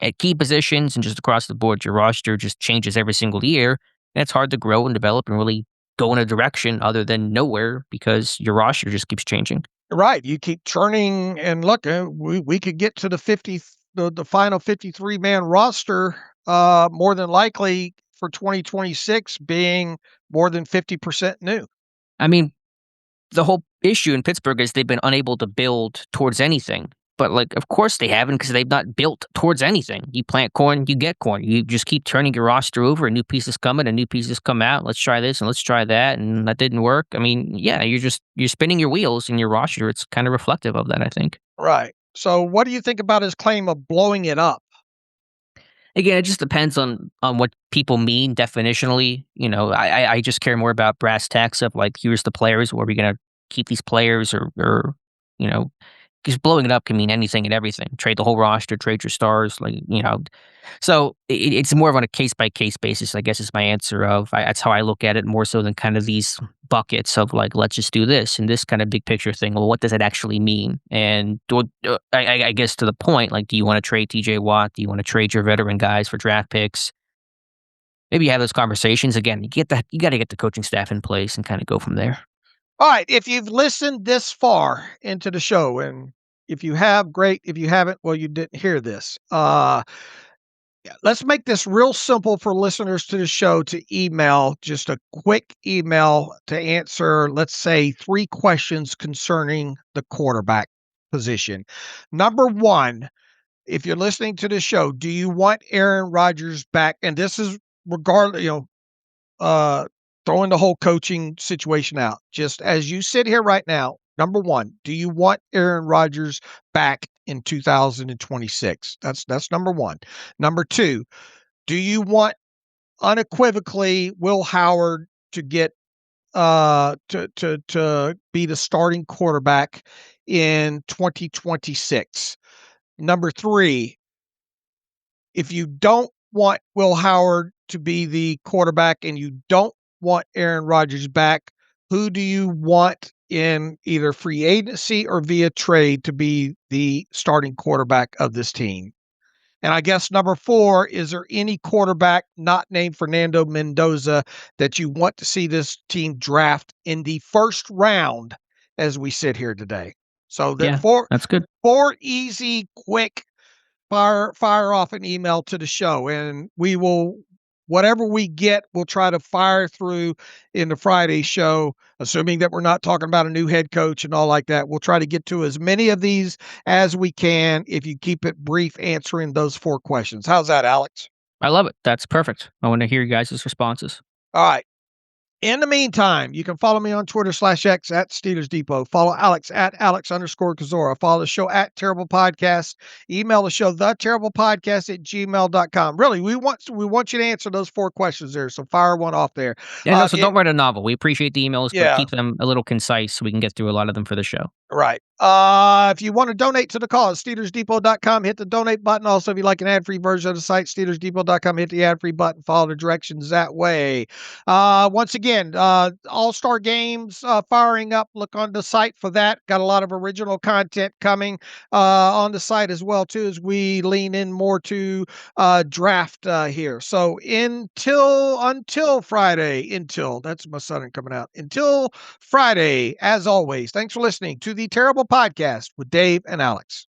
at key positions and just across the board, your roster just changes every single year. And it's hard to grow and develop and really go in a direction other than nowhere because your roster just keeps changing. Right. You keep churning, and look, we could get to the final 53-man roster, more than likely for 2026 being more than 50% new. I mean, the whole issue in Pittsburgh is they've been unable to build towards anything. But, of course they haven't because they've not built towards anything. You plant corn, you get corn. You just keep turning your roster over and new pieces come in and new pieces come out. Let's try this and let's try that. And that didn't work. I mean, yeah, you're spinning your wheels in your roster. It's kind of reflective of that, I think. Right. So what do you think about his claim of blowing it up? Again, it just depends on what people mean definitionally. I just care more about brass tacks of here's the players. Were we going to keep these players or because blowing it up can mean anything and everything. Trade the whole roster, trade your stars, So it's more of on a case by case basis, I guess is my answer that's how I look at it more so than kind of these buckets of let's just do this and this kind of big picture thing. Well, what does it actually mean? And I guess to the point, do you want to trade TJ Watt? Do you want to trade your veteran guys for draft picks? Maybe you have those conversations again. You got to get the coaching staff in place and kind of go from there. All right. If you've listened this far into the show, and if you have, great. If you haven't, well, you didn't hear this. Let's make this real simple for listeners to the show to email, just a quick email to answer, let's say, 3 questions concerning the quarterback position. Number 1, if you're listening to the show, do you want Aaron Rodgers back? And this is regardless, throwing the whole coaching situation out. Just as you sit here right now, number 1, do you want Aaron Rodgers back in 2026? That's number 1. Number 2, do you want unequivocally Will Howard to get to be the starting quarterback in 2026? Number 3, if you don't want Will Howard to be the quarterback and you don't want Aaron Rodgers back, who do you want in either free agency or via trade to be the starting quarterback of this team? And I guess number 4, is there any quarterback not named Fernando Mendoza that you want to see this team draft in the first round as we sit here today? So that's good. 4 easy, quick, fire off an email to the show, and we will, whatever we get, we'll try to fire through in the Friday show, assuming that we're not talking about a new head coach and all like that. We'll try to get to as many of these as we can if you keep it brief answering those 4 questions. How's that, Alex? I love it. That's perfect. I want to hear you guys' responses. All right. In the meantime, you can follow me on Twitter /X at Steelers Depot. Follow Alex at Alex_Kozora. Follow the show at Terrible Podcast. Email the show, theterriblepodcast@gmail.com. Really, we want you to answer those 4 questions there. So fire one off there. Yeah, so don't write a novel. We appreciate the emails, Yeah. but keep them a little concise so we can get through a lot of them for the show. Right. If you want to donate to the cause, SteelersDepot.com, hit the donate button. Also, if you like an ad-free version of the site, SteelersDepot.com, hit the ad-free button. Follow the directions that way. Once again, All-Star Games firing up. Look on the site for that. Got a lot of original content coming on the site as well, too, as we lean in more to draft here. So until Friday, that's my son coming out. Until Friday, as always, thanks for listening to the Terrible Podcast with Dave and Alex.